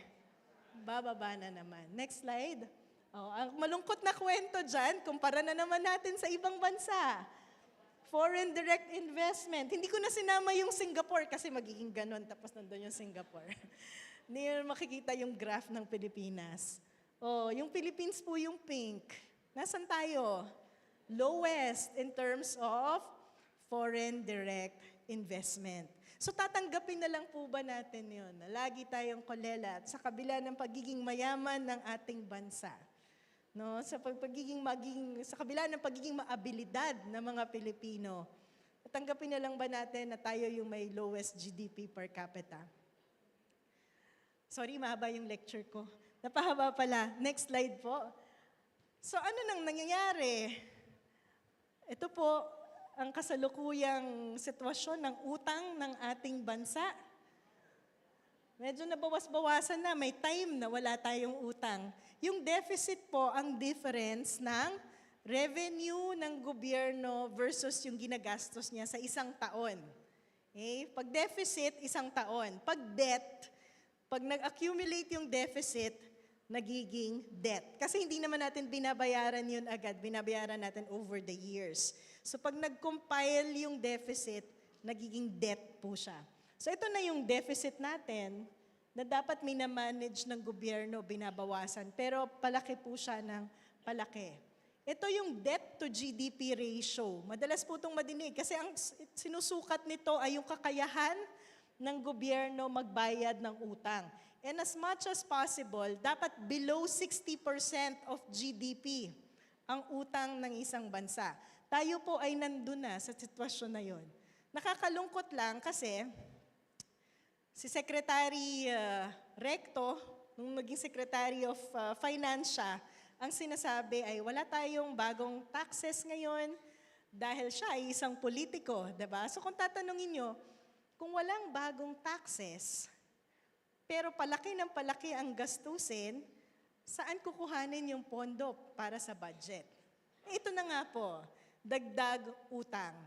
Bababa na naman. Next slide. Ang malungkot na kwento dyan, kumpara na naman natin sa ibang bansa. Foreign direct investment. Hindi ko na sinama yung Singapore kasi magiging ganon, tapos nandun yung Singapore. Hindi nyo makikita yung graph ng Pilipinas. Yung Philippines po yung pink. Nasaan tayo? Lowest in terms of foreign direct investment. So tatanggapin na lang po ba natin yun? Na lagi tayong kolela at sa kabila ng pagiging mayaman ng ating bansa. No? Sa kabila ng pagiging maabilidad ng mga Pilipino, tatanggapin na lang ba natin na tayo yung may lowest GDP per capita? Sorry, mahaba yung lecture ko. Napahaba pala. Next slide po. So ano nang nangyayari? Ito po ang kasalukuyang sitwasyon ng utang ng ating bansa. Medyo nabawas-bawasan na, may time na wala tayong utang. Yung deficit po ang difference ng revenue ng gobyerno versus yung ginagastos niya sa isang taon. Okay? Pag deficit, isang taon. Pag debt, pag nag-accumulate yung deficit, nagiging debt. Kasi hindi naman natin binabayaran yun agad, binabayaran natin over the years. So pag nag-compile yung deficit, nagiging debt po siya. So ito na yung deficit natin na dapat minamanage ng gobyerno, binabawasan. Pero palaki po siya ng palaki. Ito yung debt to GDP ratio. Madalas po itong madinig kasi ang sinusukat nito ay yung kakayahan ng gobyerno magbayad ng utang. And as much as possible, dapat below 60% of GDP ang utang ng isang bansa. Tayo po ay nandun na sa sitwasyon na yon. Nakakalungkot lang kasi si Secretary Recto, nung naging Secretary of Finance siya, ang sinasabi ay wala tayong bagong taxes ngayon dahil siya ay isang politiko, diba? So kung tatanungin nyo, kung walang bagong taxes, pero palaki ng palaki ang gastusin, saan kukuhanin yung pondo para sa budget? Ito na nga po, dagdag utang.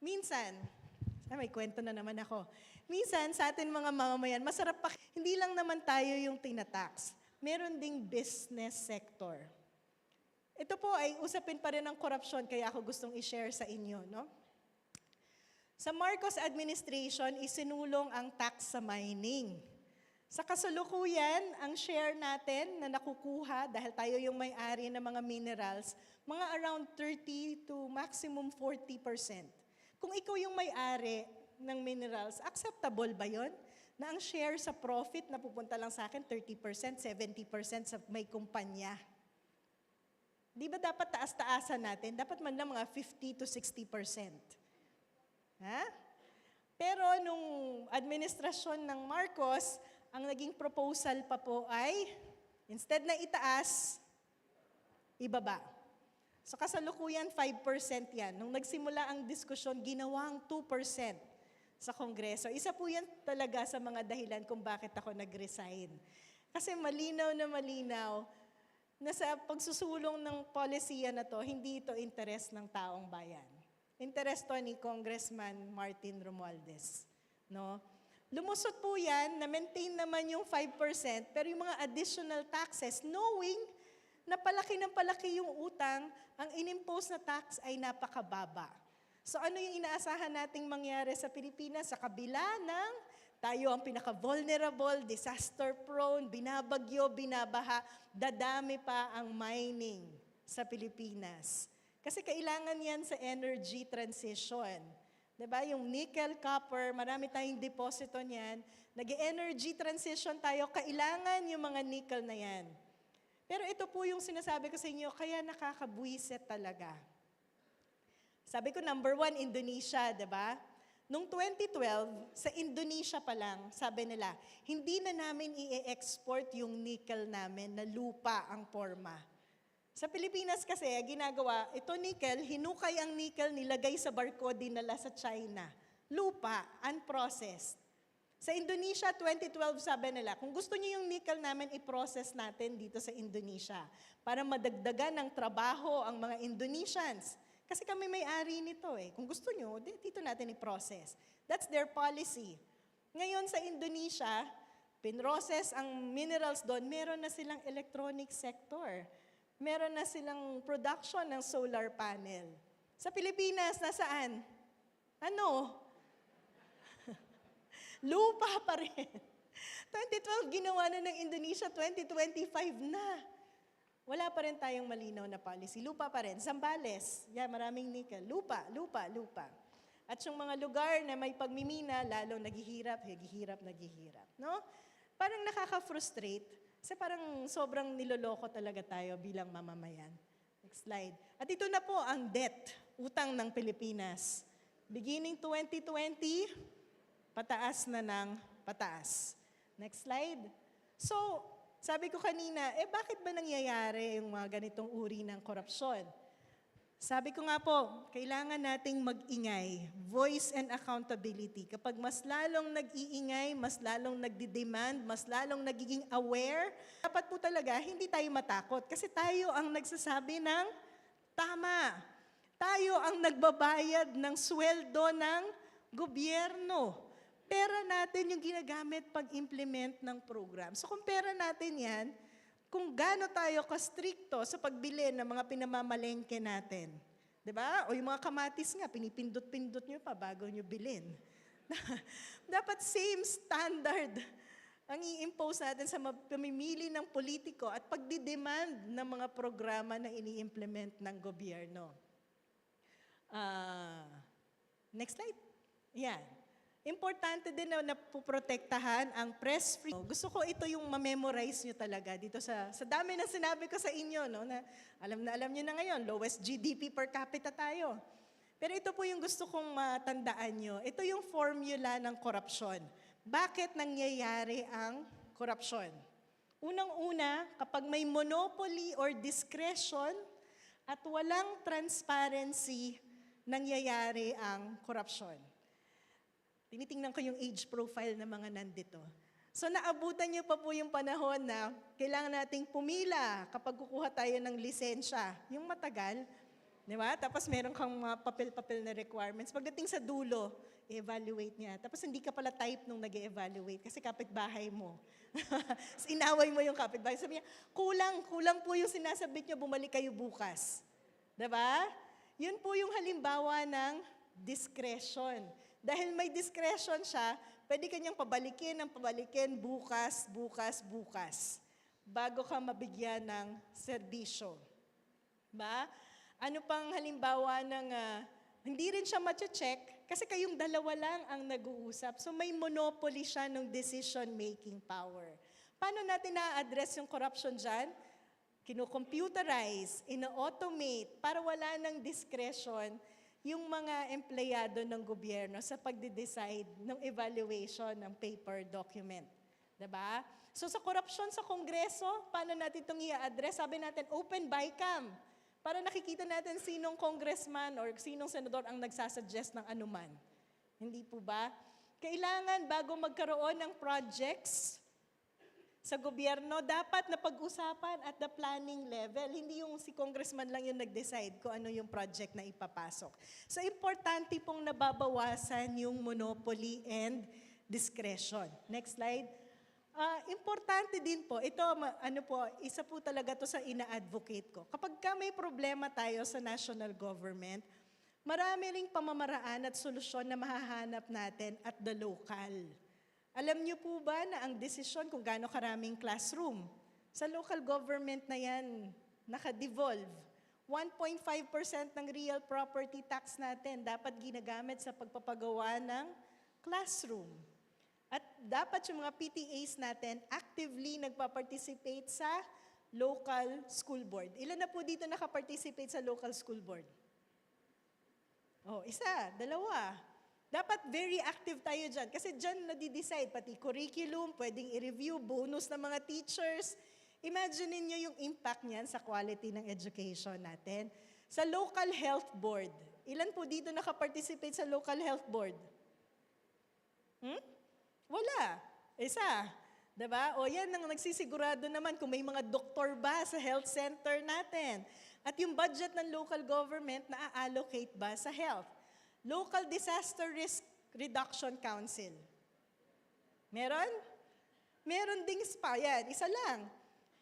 Minsan, may kwento na naman ako. Minsan, sa atin mga mamamayan, masarap pa, hindi lang naman tayo yung tinatax. Meron ding business sector. Ito po ay usapin pa rin ng korupsyon, kaya ako gustong i-share sa inyo, no? Sa Marcos administration, isinulong ang tax sa mining. Sa kasalukuyan, ang share natin na nakukuha, dahil tayo yung may-ari ng mga minerals, mga around 30 to maximum 40%. Kung ikaw yung may-ari ng minerals, acceptable ba yon? Na ang share sa profit na pupunta lang sa akin, 30%, 70% sa may kumpanya. Di ba dapat taas-taasan natin? Dapat man lang mga 50 to 60%. Ha? Pero nung administrasyon ng Marcos, ang naging proposal pa po ay, instead na itaas, ibaba. So kasalukuyan, 5% yan. Nung nagsimula ang diskusyon, ginawang 2% sa Kongreso. Isa po yan talaga sa mga dahilan kung bakit ako nag-resign. Kasi malinaw na sa pagsusulong ng polisiya na to, hindi ito interes ng taong bayan. Interes to ni Congressman Martin Romualdez. No? Lumusot po yan, na-maintain naman yung 5%, pero yung mga additional taxes, knowing na palaki ng palaki yung utang, ang inimpose na tax ay napakababa. So ano yung inaasahan nating mangyari sa Pilipinas sa kabila ng Tayo ang pinaka-vulnerable, disaster-prone, binabagyo, binabaha, dadami pa ang mining sa Pilipinas. Kasi kailangan yan sa energy transition. Diba? Yung nickel, copper, marami tayong deposito niyan. Nag-energy transition tayo, kailangan yung mga nickel na yan. Pero ito po yung sinasabi ko sa inyo, kaya nakakabuiset talaga. Sabi ko, number 1, Indonesia, diba? Noong 2012, sa Indonesia pa lang, sabi nila, hindi na namin i-export yung nickel namin na lupa ang forma. Sa Pilipinas kasi, ginagawa, ito nickel, hinukay ang nickel, nilagay sa barko, dinala sa China. Lupa, unprocessed. Sa Indonesia, 2012, sabi nila, kung gusto niyo yung nickel namin, i-process natin dito sa Indonesia para madagdagan ng trabaho ang mga Indonesians. Kasi kami may-ari nito eh. Kung gusto nyo, dito natin i-process. That's their policy. Ngayon sa Indonesia, pinrocess ang minerals doon, meron na silang electronic sector. Meron na silang production ng solar panel. Sa Pilipinas, nasaan? Ano? Lupa pa rin. 2012, ginawa na ng Indonesia, 2025 na. Wala pa rin tayong malinaw na policy. Lupa pa rin. Zambales, maraming nickel. Lupa. At yung mga lugar na may pagmimina, lalong naghihirap. No? Parang nakaka-frustrate. Kasi parang sobrang niloloko talaga tayo bilang mamamayan. Next slide. At ito na po ang debt, utang ng Pilipinas. Beginning 2020, pataas na ng pataas. Next slide. So, sabi ko kanina, bakit ba nangyayari yung mga ganitong uri ng korupsyon? Sabi ko nga po, kailangan nating mag-ingay, voice and accountability. Kapag mas lalong nag-iingay, mas lalong nagdi-demand, mas lalong nagiging aware, dapat po talaga hindi tayo matakot kasi tayo ang nagsasabi ng tama. Tayo ang nagbabayad ng sweldo ng gobyerno. Pera natin yung ginagamit pag-implement ng program. So kung pera natin yan, kung gaano tayo ka-stricto sa pagbili ng mga pinamamalengke natin. Diba? O yung mga kamatis nga, pinipindot-pindot nyo pa bago nyo bilhin. Dapat same standard ang i-impose natin sa pamimili ng politiko at pagdidemand ng mga programa na ini-implement ng gobyerno. Next slide. Yan. Importante din na napoprotektahan ang press free. Gusto ko ito yung ma-memorize nyo talaga dito sa dami na sinabi ko sa inyo, no, na alam nyo na ngayon, lowest GDP per capita tayo. Pero ito po yung gusto kong matandaan nyo. Ito yung formula ng korupsyon. Bakit nangyayari ang korupsyon? Unang-una, kapag may monopoly or discretion at walang transparency, nangyayari ang korupsyon. Tinitingnan ko yung age profile ng mga nandito. So naabutan niyo pa po yung panahon na kailangan nating pumila kapag kukuha tayo ng lisensya. Yung matagal, di ba? Tapos meron kang mga papel-papel na requirements. Pagdating sa dulo, i-evaluate niya. Tapos hindi ka pala type nung nag-evaluate kasi kapitbahay mo. Inaway mo yung kapitbahay. Sabi niya, kulang po yung sinasabit niyo, bumalik kayo bukas. Di ba? Yun po yung halimbawa ng discretion. Dahil may discretion siya, pwede kanyang pabalikin bukas, bago ka mabigyan ng serbisyo. Ba? Ano pang halimbawa ng, hindi rin siya mache-check, kasi kayong dalawa lang ang nag-uusap. So may monopoly siya ng decision-making power. Paano natin na-address yung corruption dyan? Kino-computerize, ino-automate, para wala ng discretion yung mga empleyado ng gobyerno sa pagde-decide ng evaluation ng paper document. Diba? So sa korupsyon sa Kongreso, paano natin itong i-address? Sabi natin, open BICAM. Para nakikita natin sinong congressman or sinong senador ang nagsasuggest ng anuman. Hindi po ba? Kailangan bago magkaroon ng projects sa gobyerno, dapat na pag-usapan at the planning level. Hindi yung si congressman lang yung nag-decide kung ano yung project na ipapasok. So, importante pong nababawasan yung monopoly and discretion. Next slide. Importante din po, ito, isa po talaga to sa ina-advocate ko. Kapag may problema tayo sa national government, marami ring pamamaraan at solusyon na mahahanap natin at the local. Alam niyo po ba na ang desisyon kung gaano karaming classroom, sa local government na yan naka-devolve? 1.5% ng real property tax natin dapat ginagamit sa pagpapagawa ng classroom. At dapat yung mga PTAs natin actively nagpa-participate sa local school board. Ilan na po dito nakaparticipate sa local school board? Isa, dalawa. Dapat very active tayo dyan. Kasi dyan nadi-decide, pati curriculum, pwedeng i-review, bonus ng mga teachers. Imagine niyo yung impact niyan sa quality ng education natin. Sa local health board, ilan po dito nakaparticipate sa local health board? Wala. Isa. Diba? O yan ang nagsisigurado naman kung may mga doktor ba sa health center natin. At yung budget ng local government na-allocate ba sa health. Local Disaster Risk Reduction Council. Meron? Meron ding yan. Isa lang.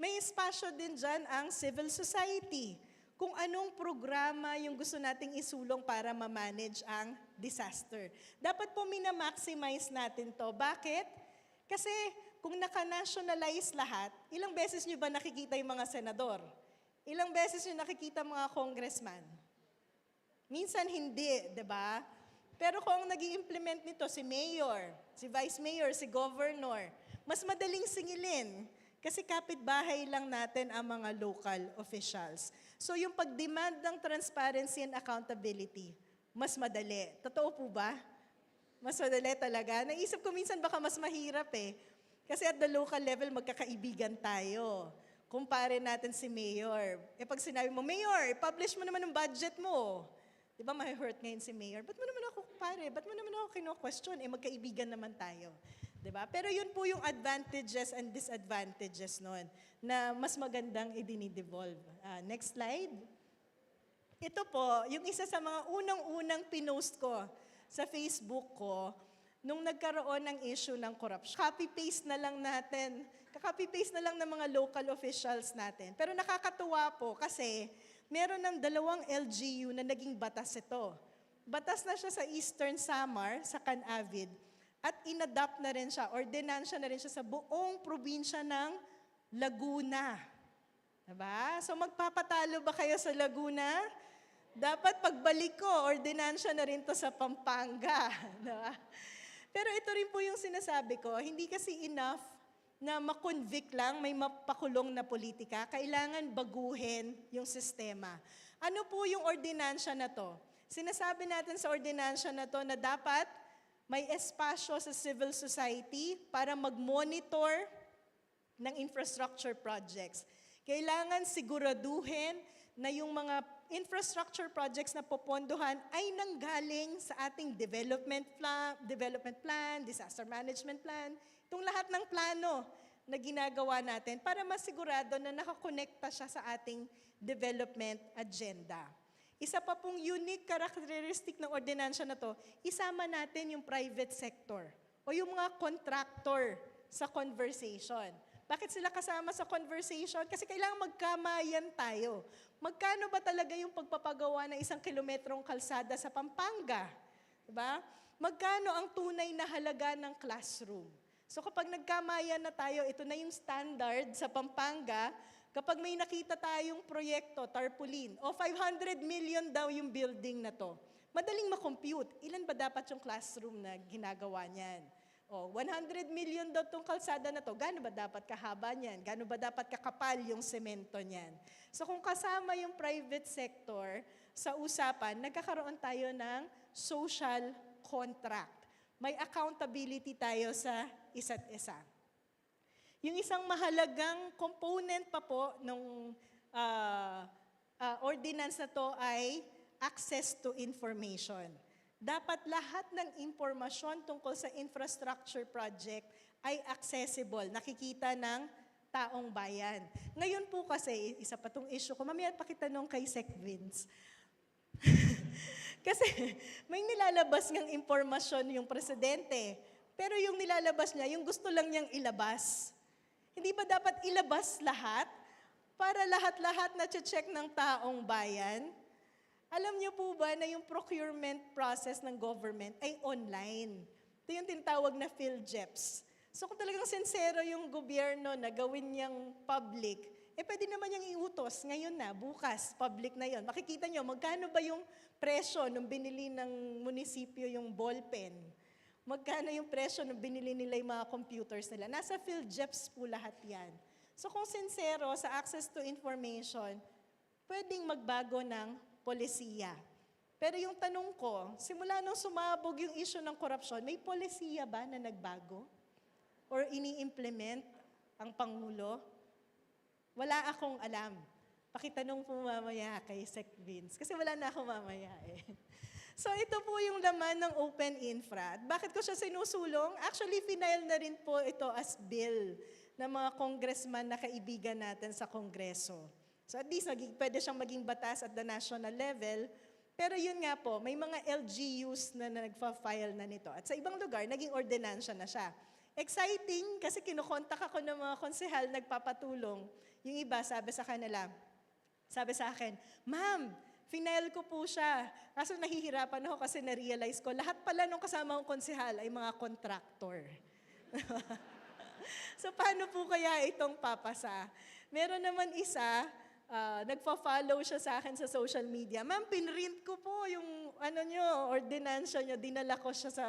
May espasyo din dyan ang civil society. Kung anong programa yung gusto nating isulong para ma-manage ang disaster. Dapat po minamaximize natin to. Bakit? Kasi kung naka-nationalize lahat, ilang beses nyo ba nakikita yung mga senador? Ilang beses nyo nakikita mga congressman? Minsan hindi, di ba? Pero kung nag-i-implement nito si mayor, si vice mayor, si governor, mas madaling singilin. Kasi kapitbahay lang natin ang mga local officials. So yung pag-demand ng transparency and accountability, mas madali. Totoo po ba? Mas madali talaga. Naisip ko minsan baka mas mahirap eh. Kasi at the local level, magkakaibigan tayo. Kumpare natin si Mayor. Pag sinabi mo, Mayor, publish mo naman ang budget mo. Di ba ma-hurt ngayon si Mayor? Ba't mo naman ako kumpare? Ba't mo naman ako kino-question? Magkaibigan naman tayo. Diba? Pero yun po yung advantages and disadvantages nun na mas magandang idinidevolve. Next slide. Ito po, yung isa sa mga unang-unang pinost ko sa Facebook ko nung nagkaroon ng issue ng corruption. Copy-paste na lang natin. Copy-paste na lang ng mga local officials natin. Pero nakakatuwa po kasi meron ng 2 LGU na naging batas ito. Batas na siya sa Eastern Samar, sa Canavid, at inadapt na rin siya, ordinansya na rin siya sa buong probinsya ng Laguna. Diba? So magpapatalo ba kayo sa Laguna? Dapat pagbalik ko, ordinansya na rin to sa Pampanga. Diba? Pero ito rin po yung sinasabi ko, hindi kasi enough na makonvict lang, may mapakulong na politika, kailangan baguhin yung sistema. Ano po yung ordinansya na to? Sinasabi natin sa ordinansya na to na dapat may espasyo sa civil society para mag-monitor ng infrastructure projects. Kailangan siguraduhin na yung mga infrastructure projects na popondohan ay nanggaling sa ating development plan, disaster management plan, itong lahat ng plano na ginagawa natin para masigurado na nakakonekta siya sa ating development agenda. Isa pa pong unique characteristic ng ordinansya na to, isama natin yung private sector o yung mga contractor sa conversation. Bakit sila kasama sa conversation? Kasi kailangan magkamayan tayo. Magkano ba talaga yung pagpapagawa ng 1 kilometrong kalsada sa Pampanga? Diba? Magkano ang tunay na halaga ng classroom? So kapag nagkamayan na tayo, ito na yung standard sa Pampanga. Kapag may nakita tayong proyekto, tarpaulin, o 500 million daw yung building na to, madaling makompute. Ilan ba dapat yung classroom na ginagawa niyan? O 100 million daw tong kalsada na to, gaano ba dapat kahaba niyan? Gaano ba dapat kakapal yung semento niyan? So kung kasama yung private sector sa usapan, nagkakaroon tayo ng social contract. May accountability tayo sa isa't isa. Yung isang mahalagang component pa po ng ordinance na to ay access to information. Dapat lahat ng impormasyon tungkol sa infrastructure project ay accessible, nakikita ng taong bayan. Ngayon po kasi, isa pa tong issue ko, mamaya pakitanong kay Sec Vince. Kasi may nilalabas ngang impormasyon yung presidente, pero yung nilalabas niya, yung gusto lang niyang ilabas. Hindi ba dapat ilabas lahat para lahat-lahat na check ng taong bayan? Alam niyo po ba na yung procurement process ng government ay online? Ito yung tinatawag na PhilJeps. So kung talagang sincero yung gobyerno na gawin niyang public, pwede naman niyang iutos ngayon na, bukas, public na yon. Makikita niyo, magkano ba yung presyo nung binili ng munisipyo yung ballpen? Magkano yung presyo nung binili nila yung mga computers nila? Nasa PhilJeps po lahat yan. So kung sincero sa access to information, pwedeng magbago ng polisiya. Pero yung tanong ko, simula nung sumabog yung issue ng korupsyon, may polisiya ba na nagbago? Or ini-implement ang Pangulo? Wala akong alam. Pakitanong po mamaya kay Sec Vince. Kasi wala na ako mamaya eh. So ito po yung laman ng Open Infra. Bakit ko siya sinusulong? Actually, final na rin po ito as bill ng mga congressman na kaibigan natin sa Kongreso. So at least pwede siyang maging batas at the national level. Pero yun nga po, may mga LGUs na nagfa-file na nito. At sa ibang lugar, naging ordinansya na siya. Exciting kasi kinukontak ako ng mga konsehal, nagpapatulong. Yung iba sabi sa kanila, sabi sa akin, Ma'am, final ko po siya. Kaso nahihirapan ako kasi na-realize ko, lahat pala nung kasama kong konsehal ay mga contractor. So paano po kaya itong papasa? Meron naman isa, nagpa-follow siya sa akin sa social media. Ma'am, pinrint ko po yung ordinansya nyo, dinala ko siya sa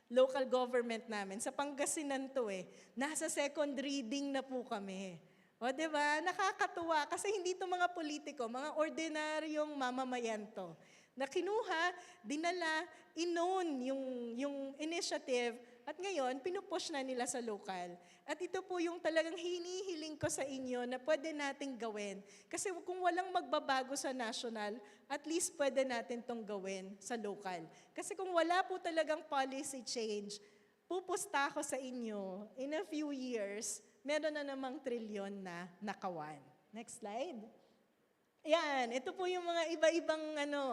local government namin. Sa Pangasinan to eh. Nasa second reading na po kami. O diba? Nakakatuwa kasi hindi to mga politiko, mga ordinaryong mamamayan to. Na kinuha, dinala, inown yung initiative at ngayon, pinupush na nila sa local. At ito po yung talagang hinihiling ko sa inyo na pwede nating gawin. Kasi kung walang magbabago sa national, at least pwede natin tong gawin sa local. Kasi kung wala po talagang policy change, pupusta ako sa inyo, in a few years, meron na namang trilyon na nakawan. Next slide. Yan, ito po yung mga iba-ibang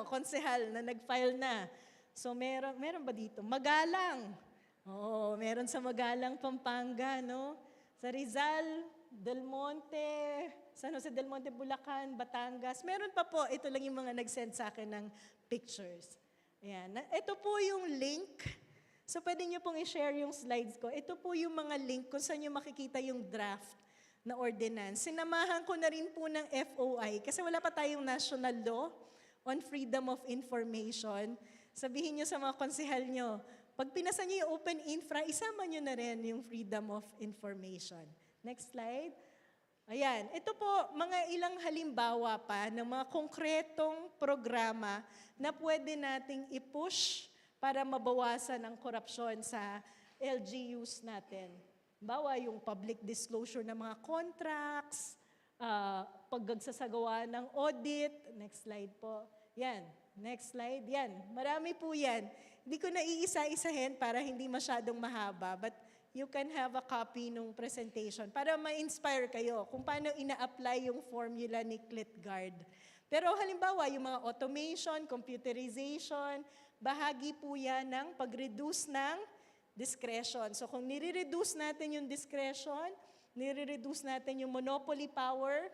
konsehal na nag-file na. So meron ba dito? Magalang. Oo, meron sa Magalang, Pampanga, no? Sa Rizal, Del Monte, San Jose del Monte, Bulacan, Batangas. Meron pa po, ito lang yung mga nag-send sa akin ng pictures. Ayan. Ito po yung link. So pwede nyo pong i-share yung slides ko. Ito po yung mga link kung saan nyo makikita yung draft na ordinance. Sinamahan ko na rin po ng FOI kasi wala pa tayong national law on freedom of information. Sabihin nyo sa mga konsehal nyo, pag pinasa nyo yung open infra, isama nyo na rin yung freedom of information. Next slide. Ayan, ito po mga ilang halimbawa pa ng mga konkretong programa na pwede nating i-push para mabawasan ang korupsyon sa LGUs natin. Bawa yung public disclosure ng mga contracts, paggagsasagawa ng audit. Next slide po. Yan. Next slide. Yan. Marami po yan. Hindi ko na iisa-isahin para hindi masyadong mahaba, but you can have a copy nung presentation para ma-inspire kayo kung paano ina-apply yung formula ni ClitGuard. Pero halimbawa, yung mga automation, computerization, bahagi po yan ng pag-reduce ng discretion. So kung nire-reduce natin yung discretion, nire-reduce natin yung monopoly power,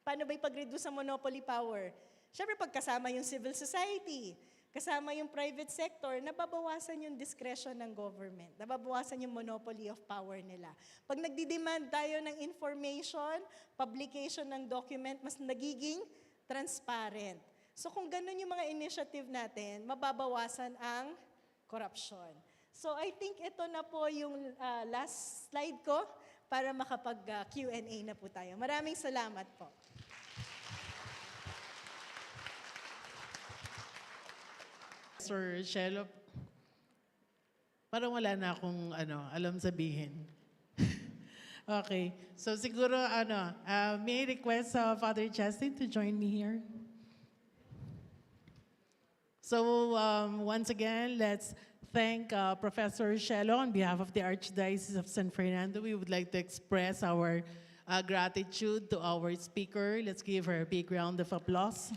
paano ba yung pag-reduce ng monopoly power? Siyempre, pagkasama yung civil society, kasama yung private sector, nababawasan yung discretion ng government, nababawasan yung monopoly of power nila. Pag nagdi-demand tayo ng information, publication ng document, mas nagiging transparent. So kung ganun yung mga initiative natin, mababawasan ang corruption. So I think ito na po yung last slide ko para makapag-Q&A na po tayo. Maraming salamat po. Sir Shelo, parang wala na akong alam sabihin. Okay. So siguro, may I request Father Justin to join me here? So once again, let's thank Professor Shelo on behalf of the Archdiocese of San Fernando. We would like to express our gratitude to our speaker. Let's give her a big round of applause.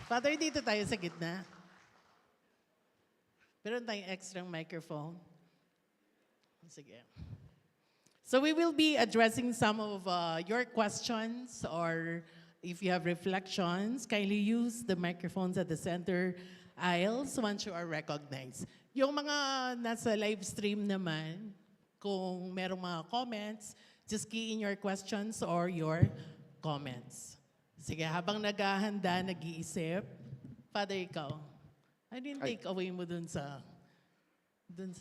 Father, dito tayo sa gitna. Meron tayong extra microphone. Sige. So we will be addressing some of your questions, or if you have reflections, kindly use the microphones at the center aisles once you are recognized. Yung mga nasa live stream naman, kung merong mga comments, just key in your questions or your comments. Sige, habang naghahanda, nag-iisip, Father, ikaw, ano yung Ay. take away mo dun sa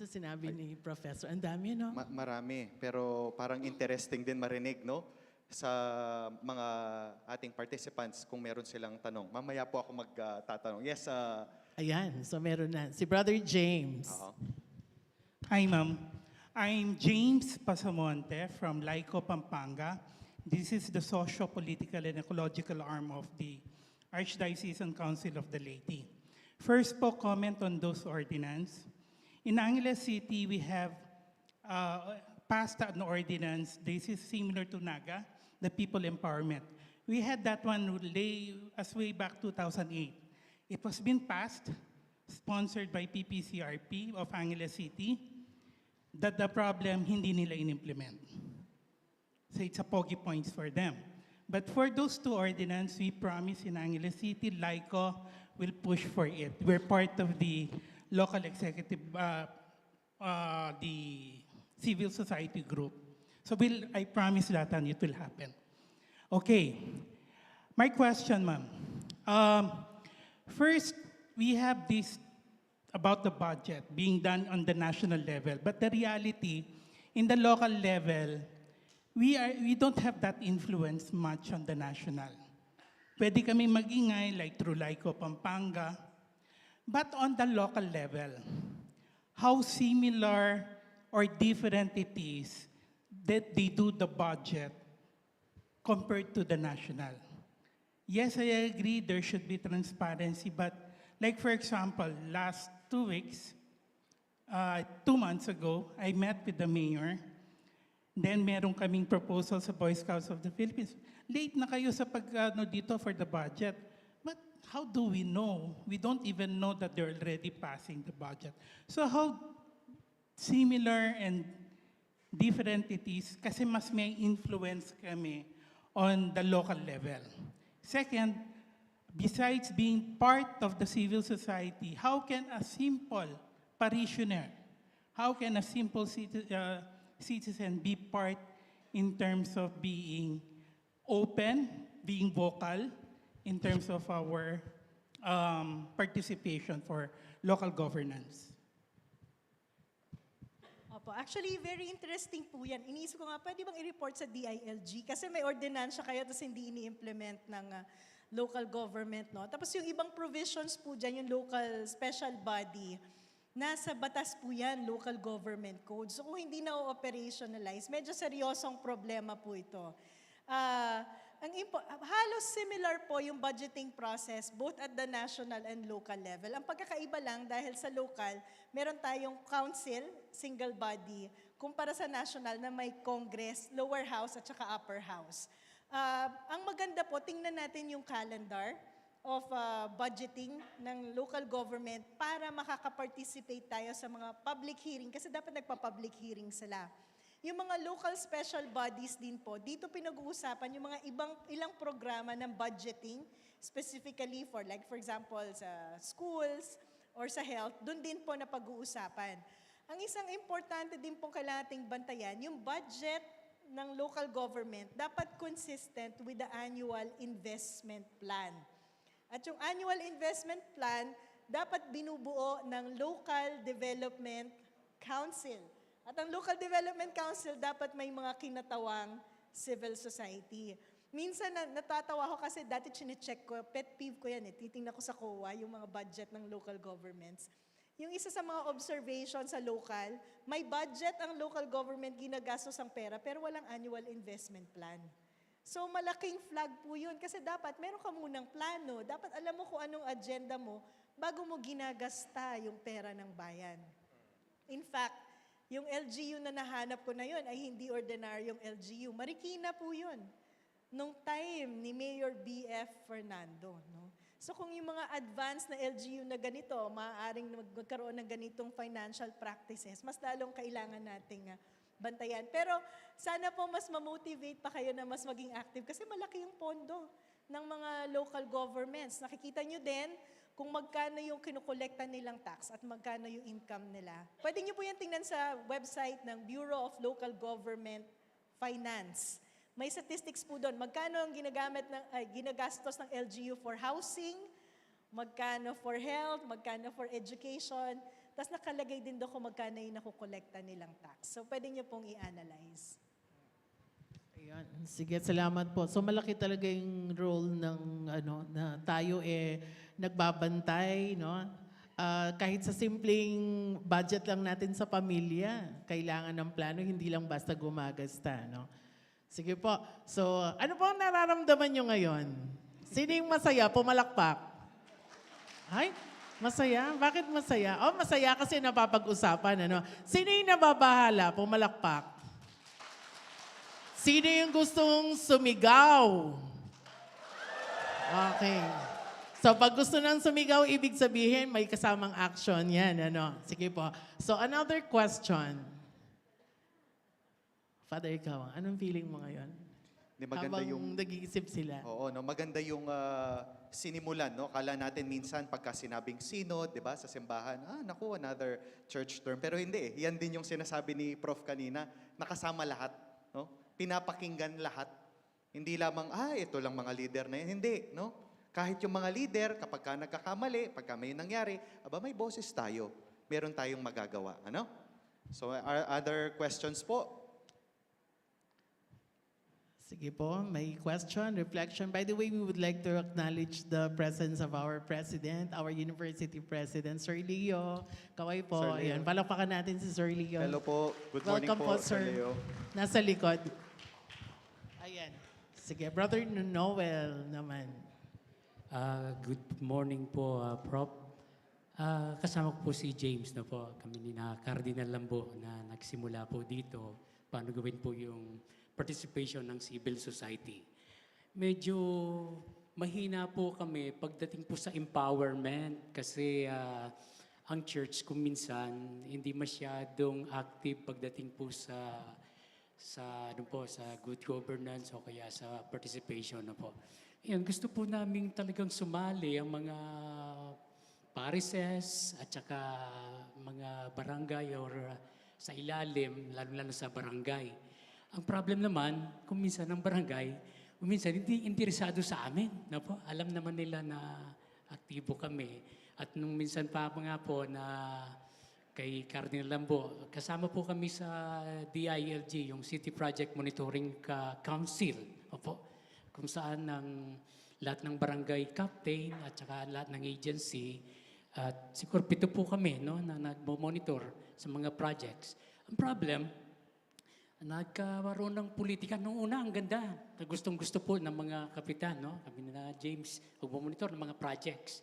sinabi ni Professor? Ang dami, no? Marami, pero parang interesting din marinig, no? Sa mga ating participants kung meron silang tanong. Mamaya po ako magtatanong. Yes, Ayan, so meron na. Si Brother James. oo. Hi, ma'am. I'm James Pasamonte from Laico, Pampanga. This is the socio-political and ecological arm of the Archdiocesan Council of the Laity. First po, comment on those ordinance. In Angeles City, we have passed an ordinance. This is similar to NAGA, the People Empowerment. We had that one as way back 2008. It was been passed, sponsored by PPCRP of Angeles City, that the problem hindi nila in-implement. So it's a pogi points for them. But for those two ordinances, we promise in Angeles City, LICO will push for it. We're part of the local executive, the civil society group. So I promise that and it will happen. Okay, my question, ma'am. First, we have this about the budget being done on the national level, but the reality, in the local level, we don't have that influence much on the national. Pwede kami magingay like through Laico Pampanga, but on the local level, how similar or different it is that they do the budget compared to the national. Yes, I agree there should be transparency, but like for example, last 2 weeks, 2 months ago, I met with the mayor. Then meron kaming proposal sa Boy Scouts of the Philippines. Late na kayo sa dito for the budget. But how do we know? We don't even know that they're already passing the budget. So how similar and different it is kasi mas may influence kami on the local level. Second, besides being part of the civil society, how can a simple parishioner, how can a simple citizen be part in terms of being open, being vocal, in terms of our participation for local governance? Opo, actually, very interesting po yan. Iniisip ko nga, pwede bang i-report sa DILG? Kasi may ordinansya kayo, tapos hindi ini-implement ng local government, no? Tapos yung ibang provisions po dyan, yung local special body, nasa batas po yan, local government code. So kung hindi na-operationalize, medyo seryosong problema po ito. Halos similar po yung budgeting process both at the national and local level. Ang pagkakaiba lang dahil sa local, meron tayong council, single body, kumpara sa national na may Congress, lower house at saka upper house. Ang maganda po, tingnan natin yung calendar of budgeting ng local government para makaka-participate tayo sa mga public hearing kasi dapat nagpa-public hearing sila. Yung mga local special bodies din po, dito pinag-uusapan yung mga ilang programa ng budgeting, specifically for like for example sa schools or sa health, doon din po na pag-uusapan. Ang isang importante din po kailangan nating bantayan, yung budget ng local government dapat consistent with the annual investment plan. At yung annual investment plan, dapat binubuo ng Local Development Council. At ang Local Development Council, dapat may mga kinatawang civil society. Minsan natatawa ko kasi dati chinecheck ko, pet peeve ko yan titingnan ko sa COA, yung mga budget ng local governments. Yung isa sa mga observation sa local, may budget ang local government ginagastos ang pera pero walang annual investment plan. So malaking flag po yun kasi dapat meron ka munang plano. Dapat alam mo kung anong agenda mo bago mo ginagasta yung pera ng bayan. In fact, yung LGU na nahanap ko na yun ay hindi ordinaryong LGU. Marikina po yun. Nung time ni Mayor B.F. Fernando. No? So kung yung mga advanced na LGU na ganito, maaaring magkaroon ng ganitong financial practices, mas lalong kailangan nating bantayan. Pero sana po mas ma-motivate pa kayo na mas maging active kasi malaki yung pondo ng mga local governments. Nakikita nyo din, kung magkano yung kinukolekta nilang tax at magkano yung income nila. Pwede niyo po yan tingnan sa website ng Bureau of Local Government Finance. May statistics po doon. Magkano ang ginagastos ng LGU for housing, magkano for health, magkano for education, tapos nakalagay din doon kung magkano yung nakukolekta nilang tax. So pwede niyo pong i-analyze. Ayan. Sige, salamat po. So malaki talaga yung role ng na tayo nagbabantay, no? Kahit sa simpleng budget lang natin sa pamilya, kailangan ng plano, hindi lang basta gumagasta, no? Sige po. So, ano po ang nararamdaman nyo ngayon? Sino yung masaya? Pumalakpak. Ay, masaya? Bakit masaya? Oh, masaya kasi napapag-usapan, ano? Sino yung nababahala? Pumalakpak. Sino yung gustong sumigaw? Okay. So pag gusto nang sumigaw, ibig sabihin may kasamang action yan. Ano? Sige po. So another question. Father, ikaw, anong feeling mo ngayon? Di maganda Habang yung nag-iisip sila. Oo, no, maganda yung sinimulan, no? Kala natin minsan pagka sinabing synod, 'di ba, sa simbahan, naku, another church term. Pero hindi, yan din yung sinasabi ni Prof kanina, nakasama lahat, no? Pinapakinggan lahat. Hindi lamang, ito lang mga leader na yan. Hindi, no? Kahit yung mga leader, kapag ka nagkakamali, pagka may nangyari, may boses tayo. Meron tayong magagawa, ano? So, are other questions po? Sige po, may question, reflection. By the way, we would like to acknowledge the presence of our president, our university president, Sir Leo. Kaway po. Sir Leo. Ayan, palakpakan natin si Sir Leo. Hello po. Good morning Welcome po, Sir. Leo. Nasa likod. Ayan. Sige, Brother Noel naman. Good morning po, Prof. Kasama ko po si James na po. Kami ni na Cardinal Lambo na nagsimula po dito. Paano gawin po yung participation ng civil society. Medyo mahina po kami pagdating po sa empowerment kasi ang church kung minsan hindi masyadong active pagdating po sa good governance o kaya sa participation na po. Yan, gusto po namin talagang sumali ang mga parishes at saka mga barangay or sa ilalim, lalo-lalo sa barangay. Ang problem naman, kung minsan ang barangay, kung minsan hindi interesado sa amin. Na po, alam naman nila na aktibo kami. At nung minsan pa nga po na kay Cardinal Lambo, kasama po kami sa DILG, yung City Project Monitoring Council. Opo, kung saan lahat ng barangay captain at saka lahat ng agency at siguro 7 po kami no, na nagmo-monitor sa mga projects. Ang problem, nagkaroon ng politika. Noong una, ang ganda. Gustong-gusto po ng mga kapitan, no? Kami na James, magmamonitor ng mga projects.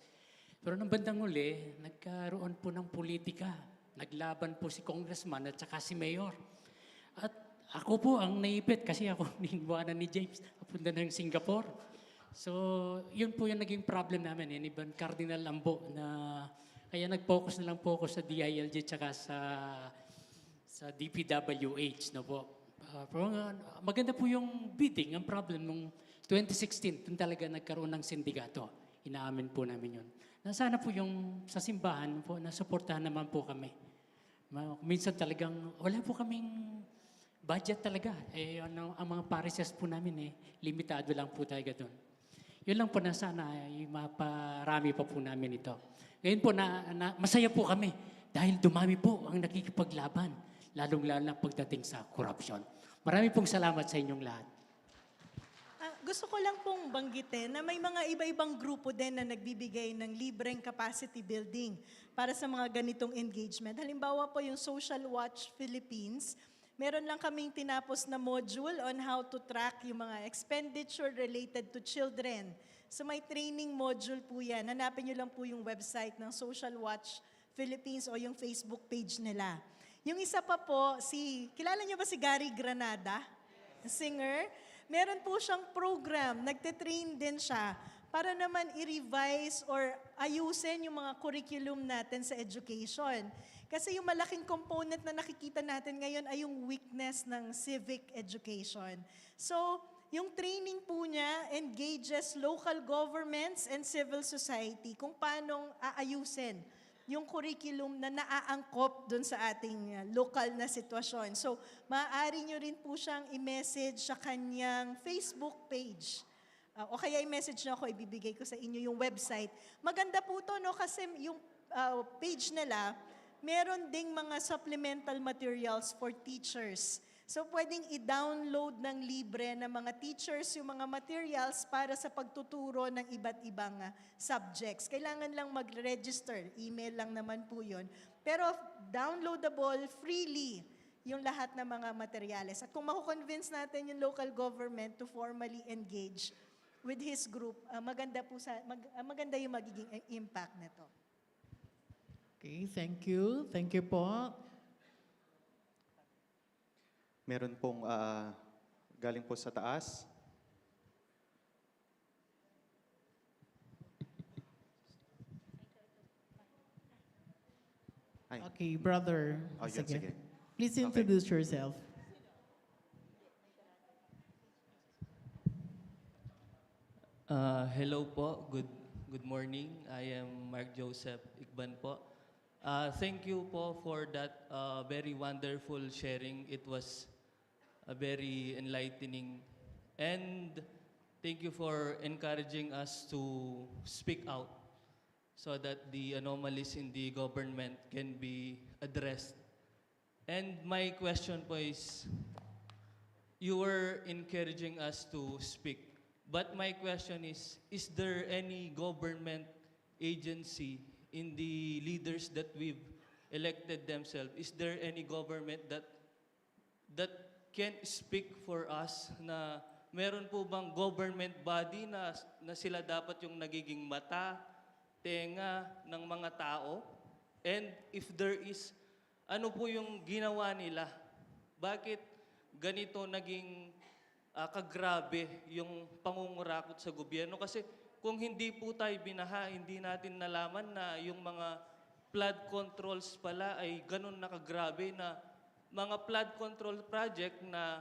Pero nang bandang uli, nagkaroon po ng politika. Naglaban po si congressman at saka si mayor. At ako po ang naipit kasi ako nihiwanan ni James. Napunta ng Singapore. So, yun po yung naging problem namin. Yan, ibang Cardinal Lambo na kaya nag-focus na lang po ako sa DILG at saka sa DPWH, no po. Pero maganda po yung bidding. Ang problem nung 2016, dun talaga nagkaroon ng sindikato. Inaamin po namin yun. Sana po yung sa simbahan po, nasuportahan naman po kami. Minsan talagang, wala po kaming budget talaga. Ang mga parishes po namin, limitado lang po tayo doon. Yun lang po na sana, maparami pa po namin ito. Ngayon po, masaya po kami dahil dumami po ang nakikipaglaban. Lalong-lalo na pagdating sa corruption. Marami pong salamat sa inyong lahat. Gusto ko lang pong banggitin na may mga iba-ibang grupo din na nagbibigay ng libreng capacity building para sa mga ganitong engagement. Halimbawa po yung Social Watch Philippines, meron lang kaming tinapos na module on how to track yung mga expenditure related to children. So may training module po yan. Hanapin nyo lang po yung website ng Social Watch Philippines o yung Facebook page nila. Yung isa pa po, kilala niyo ba si Gary Granada? Singer? Meron po siyang program, nagte-train din siya para naman i-revise or ayusin yung mga curriculum natin sa education. Kasi yung malaking component na nakikita natin ngayon ay yung weakness ng civic education. So, Yung training po niya engages local governments and civil society kung paanong aayusin yung curriculum na naaangkop doon sa ating lokal na sitwasyon. So, maaari nyo rin po siyang i-message sa kanyang Facebook page. O kaya i-message nyo ako, ibibigay ko sa inyo yung website. Maganda po to, no? Kasi yung page nila, meron ding mga supplemental materials for teachers. So, pwedeng i-download ng libre ng mga teachers yung mga materials para sa pagtuturo ng iba't ibang subjects. Kailangan lang mag-register. Email lang naman po yun. Pero downloadable freely yung lahat ng mga materials. At kung makukonvince natin yung local government to formally engage with his group, maganda maganda yung magiging impact nito. Okay, thank you. Thank you po. Meron pong galing po sa taas. Ay. Okay, brother. Oh, yun, sige. Please Okay. introduce yourself. Hello po. Good morning. I am Mark Joseph Igban po. Thank you po for that very wonderful sharing. It was very enlightening. And thank you for encouraging us to speak out so that the anomalies in the government can be addressed. And my question po is, you were encouraging us to speak. But my question is there any government agency in the leaders that we've elected themselves? Is there any government that can speak for us na meron po bang government body na sila dapat yung nagiging mata, tenga ng mga tao? And if there is, ano po yung ginawa nila? Bakit ganito naging kagrabe yung pangungurakot sa gobyerno? Kasi kung hindi po tayo binaha, hindi natin nalaman na yung mga flood controls pala ay ganun na kagrabe, na mga flood control project na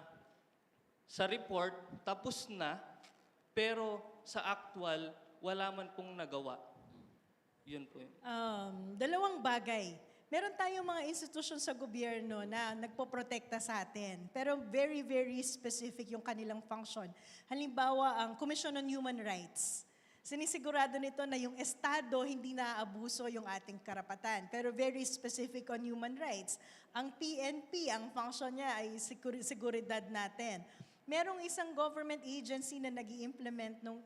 sa report tapos na, pero sa actual wala man pong nagawa. Yun po yun. Dalawang bagay. Meron tayong mga institusyon sa gobyerno na nagpoprotekta sa atin, pero very, very specific yung kanilang function. Halimbawa, ang Commission on Human Rights. Sinisigurado nito na yung Estado hindi naaabuso yung ating karapatan, pero very specific on human rights. Ang PNP, ang function niya ay seguridad natin. Merong isang government agency na nag-i-implement ng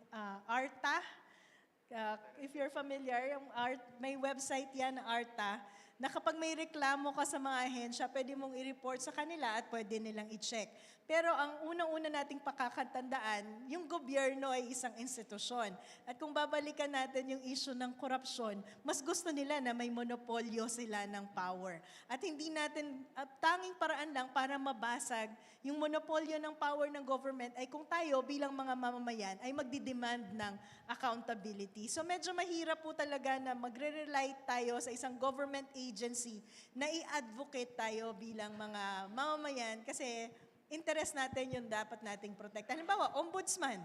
ARTA. If you're familiar, may website yan, ARTA, na kapag may reklamo ka sa mga ahensya, pwede mong i-report sa kanila at pwede nilang i-check. Pero ang unang-una nating pakakatandaan, yung gobyerno ay isang institusyon. At kung babalikan natin yung issue ng korupsyon, mas gusto nila na may monopolyo sila ng power. At hindi natin, tanging paraan lang para mabasag yung monopolyo ng power ng government ay kung tayo bilang mga mamamayan ay magdidemand ng accountability. So medyo mahirap po talaga na magre-rely tayo sa isang government agency na i-advocate tayo bilang mga mamamayan kasi interest natin yung dapat nating protect. Halimbawa, ombudsman.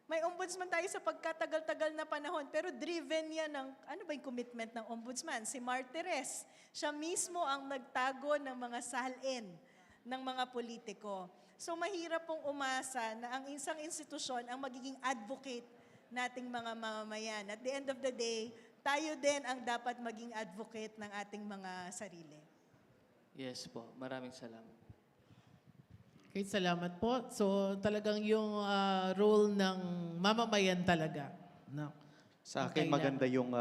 May ombudsman tayo sa pagkatagal-tagal na panahon, pero driven yan ng, ano ba yung commitment ng ombudsman? Si Martires. Siya mismo ang nagtago ng mga salin ng mga politiko. So mahirap pong umasa na ang isang institusyon ang magiging advocate nating mga mamamayan. At the end of the day, tayo din ang dapat maging advocate ng ating mga sarili. Yes po. Maraming salamat. Okay, salamat po. So talagang yung role ng mamamayan talaga. No? Sa Ang akin, kailangan. maganda yung,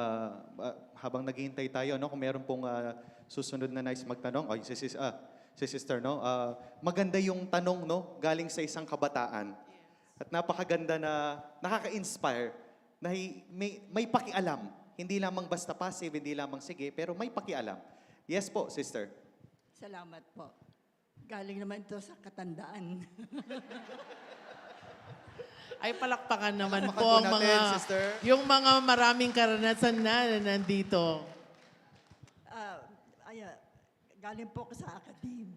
habang naghihintay tayo, no, kung meron pong susunod na nais magtanong, ay, si sister, no, maganda yung tanong, no, galing sa isang kabataan. At napakaganda na nakaka-inspire, na may pakialam. Hindi lamang basta passive, hindi lamang sige, pero may pakialam. Yes po, sister. Salamat po. Galing naman ito sa katandaan. Ay palakpakan naman po Palakpakan ang po natin, mga, sister. yung mga maraming karanasan na nandito. Galing po ko sa academe.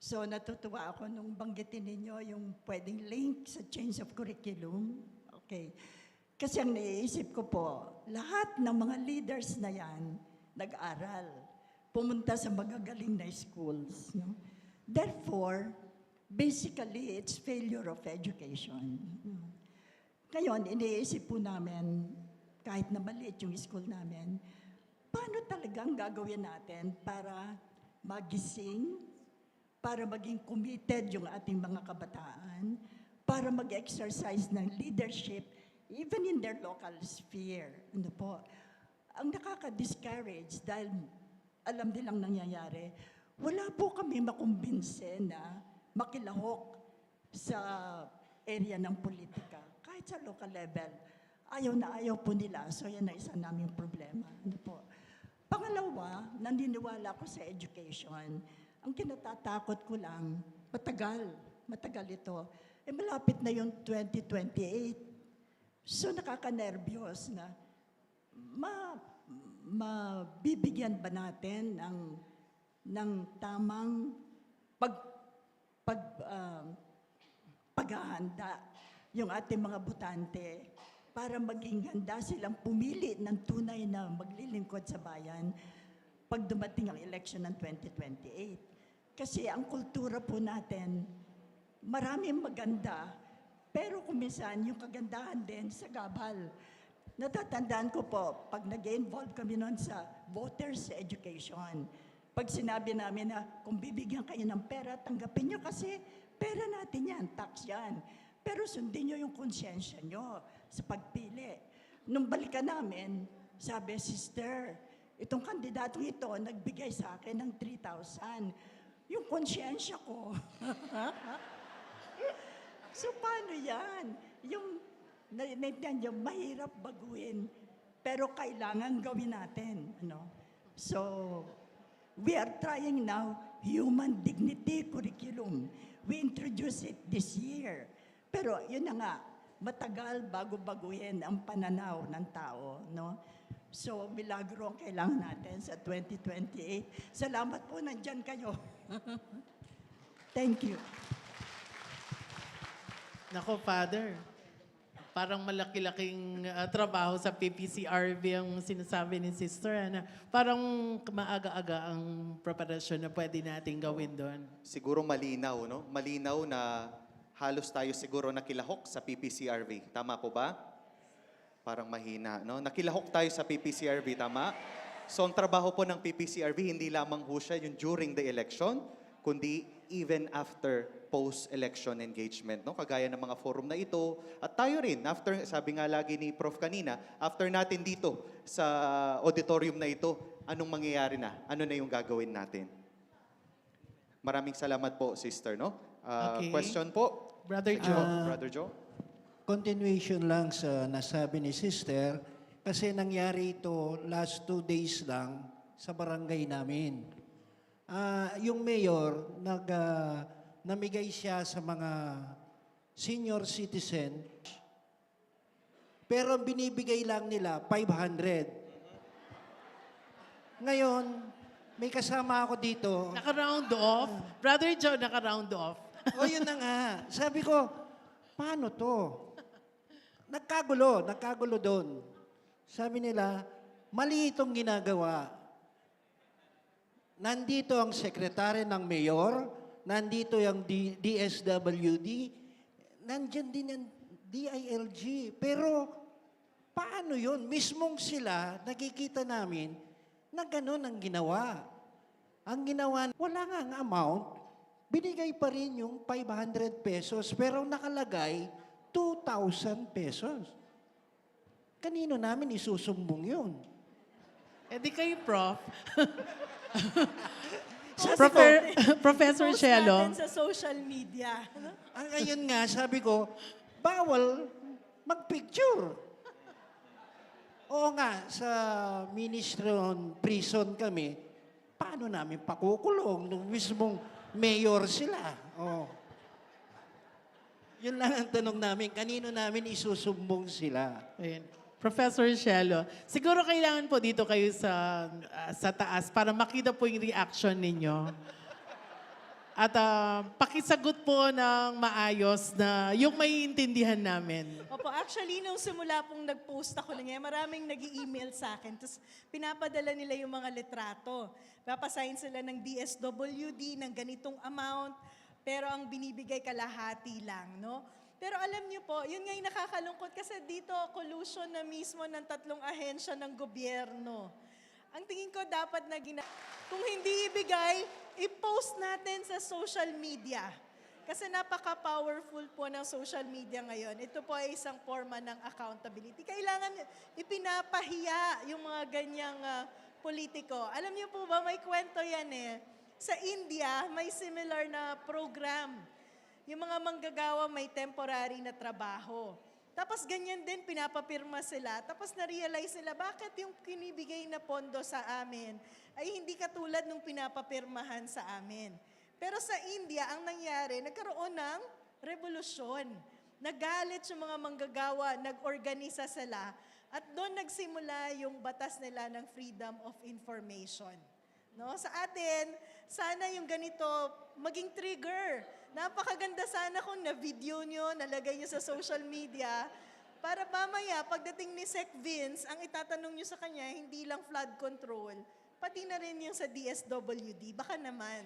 So natutuwa ako nung banggitin ninyo yung pwedeng link sa change of curriculum. Okay. Kasi ang naiisip ko po, lahat ng mga leaders na yan, nag-aral. Pumunta sa magagaling na schools. No? Therefore, basically, it's failure of education. Ngayon, iniisip po namin, kahit na maliit yung school namin, paano talagang gagawin natin para magising, para maging committed yung ating mga kabataan, para mag-exercise ng leadership, even in their local sphere. Ano po? Ang nakaka-discourage dahil alam nilang nangyayari, wala po kami makumbinse na makilahok sa area ng politika. Kahit sa local level, ayaw na ayaw po nila. So yan na isa naming problema. Ano po? Pangalawa, naniniwala ko sa education. Ang kinatatakot ko lang, matagal ito. Malapit na yung 2028. So nakaka-nervyos na mabibigyan ba natin ng tamang paghahanda yung ating mga botante para maging handa silang pumili ng tunay na maglilingkod sa bayan pag dumating ang election ng 2028. Kasi ang kultura po natin, maraming maganda, pero kuminsan yung kagandahan din sa gabal. Natatandaan ko po, pag nag-involve kami noon sa voters education, pag sinabi namin na kung bibigyan kayo ng pera, tanggapin nyo kasi pera natin yan, tax yan. Pero sundin nyo yung konsyensya nyo sa pagpili. Nung balikan namin, sabi, sister, itong kandidatong ito, nagbigay sa akin ng 3,000. Yung konsyensya ko. So, paano yan? Yung mahirap baguhin, pero kailangan gawin natin. Ano? So, we are trying now human dignity curriculum. We introduced it this year. Pero yun na nga, matagal bago baguhin ang pananaw ng tao. No? So, milagro ang kailangan natin sa 2028. Salamat po, nandyan kayo. Thank you. Nako, Father. Parang malaki-laking trabaho sa PPCRB ang sinasabi ni Sister Ana. Parang maaga-aga ang preparasyon na pwede natin gawin doon. Siguro malinaw, no? Malinaw na halos tayo siguro nakilahok sa PPCRB. Tama po ba? Parang mahina, no? Nakilahok tayo sa PPCRB, tama? So ang trabaho po ng PPCRB, hindi lamang ho siya yung during the election, kundi even after post-election engagement, no? Kagaya ng mga forum na ito. At tayo rin, after, sabi nga lagi ni Prof. kanina, after natin dito sa auditorium na ito, anong mangyayari na? Ano na yung gagawin natin? Maraming salamat po, sister, no? Okay. Question po? Brother Sige Joe. po, Brother Joe? Continuation lang sa nasabi ni Sister, kasi nangyari ito last 2 days lang sa barangay namin. Yung mayor, namigay siya sa mga senior citizen, pero binibigay lang nila 500. Ngayon, may kasama ako dito. Naka-round off. Brother Joe, naka-round off. O yun na nga. Sabi ko, paano to? Nagkagulo doon. Sabi nila, mali itong ginagawa. Nandito ang sekretary ng mayor, nandito yung DSWD, nandyan din ang DILG. Pero paano yun? Mismong sila, nakikita namin, na gano'n ang ginawa. Ang ginawa, wala nga ang amount, binigay pa rin yung 500 pesos, pero nakalagay 2,000 pesos. Kanino namin isusumbong yun? Eh di kayo, Prof. Professor Post Shelo. natin sa social media. Ang ngayon nga, sabi ko, bawal magpicture. Oo nga, sa ministron prison kami, paano namin pakukulong nung mismong mayor sila? Oh. Yun lang ang tanong namin, kanino namin isusumbong sila? Ayun. Professor Shelo, siguro kailangan po dito kayo sa taas para makita po yung reaction ninyo. At pakisagot po ng maayos na yung maiintindihan namin. Opo, actually, nung simula pong nag-post ako na niya, maraming nag-i-email sa akin. Tapos pinapadala nila yung mga litrato. Papasign sila ng DSWD ng ganitong amount, pero ang binibigay kalahati lang, no? Pero alam niyo po, yun nga yung nakakalungkot kasi dito collusion na mismo ng 3 ahensya ng gobyerno. Ang tingin ko dapat na kung hindi ibigay, i-post natin sa social media. Kasi napaka-powerful po ng social media ngayon. Ito po ay isang forma ng accountability. Kailangan ipinapahiya yung mga ganyang politiko. Alam niyo po ba, may kwento yan eh. Sa India, may similar na program. Yung mga manggagawa may temporary na trabaho. Tapos ganyan din, pinapapirma sila. Tapos na-realize nila, bakit yung kinibigay na pondo sa amin ay hindi katulad nung pinapapirmahan sa amin. Pero sa India, ang nangyari, nagkaroon ng revolusyon. Nagalit yung mga manggagawa, nag-organisa sila, at doon nagsimula yung batas nila ng Freedom of Information. No? Sa atin, sana yung ganito maging trigger. Napakaganda sana kung na-video nyo, nalagay nyo sa social media, para mamaya, pagdating ni Sec Vince, ang itatanong nyo sa kanya, hindi lang flood control, pati na rin yung sa DSWD. Baka naman.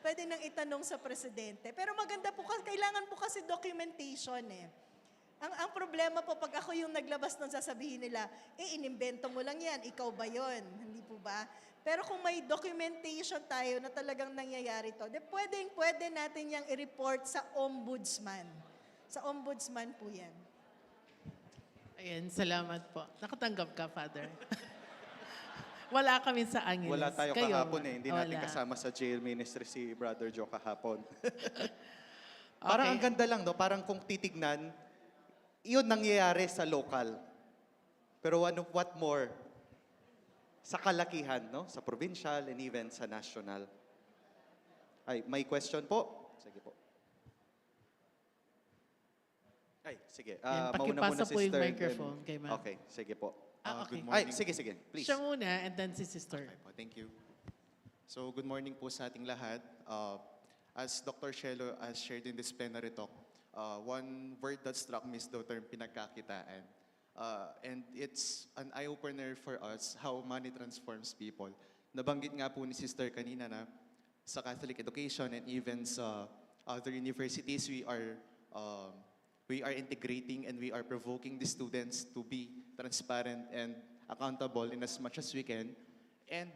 Pwede nang itanong sa presidente. Pero maganda po, kailangan po kasi documentation eh. Ang problema po, pag ako yung naglabas nun, sasabihin nila, inimbento mo lang yan, ikaw ba yon? Hindi po ba? Pero kung may documentation tayo na talagang nangyayari to, pwede natin yang i-report sa ombudsman. Sa ombudsman po yan. Ayan, salamat po. Nakatanggap ka, Father. Wala kami sa Angeles. Wala tayo Kayo, kahapon eh. Hindi natin wala. kasama sa jail ministry si Brother Joe kahapon. Parang ang ganda lang, no? Parang kung titignan, iyon nangyayari sa local. Pero what more? Sa kalakihan, no? Sa provincial and even sa national. Ay, may question po? Sige po. Ay, sige. Yan, Mauna muna pakipasa po yung sister, microphone then- kay ma'am. Okay, sige po. Okay. Good morning. Ay, sige, please. Siya muna, and then si sister. Okay po, thank you. So, good morning po sa ating lahat. As Dr. Shelo has shared in this plenary talk, one word that struck me is the term pinagkakitaan. And it's an eye-opener for us how money transforms people. Nabanggit nga po ni Sister kanina na sa Catholic education and even sa other universities, we are integrating and we are provoking the students to be transparent and accountable in as much as we can. And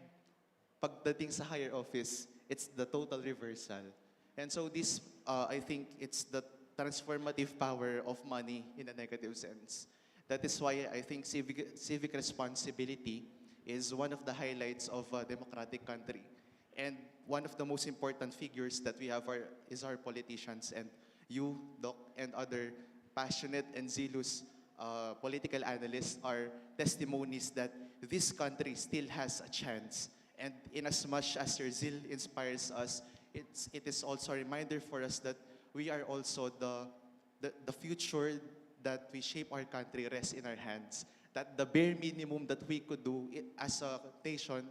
pagdating sa higher office, it's the total reversal. And so this, I think it's the transformative power of money in a negative sense. That is why I think civic responsibility is one of the highlights of a democratic country. And one of the most important figures that we have is our politicians, and you, Doc, and other passionate and zealous political analysts are testimonies that this country still has a chance. And in as much as your zeal inspires us, it is also a reminder for us that we are also the future that we shape our country rests in our hands. That the bare minimum that we could do as a nation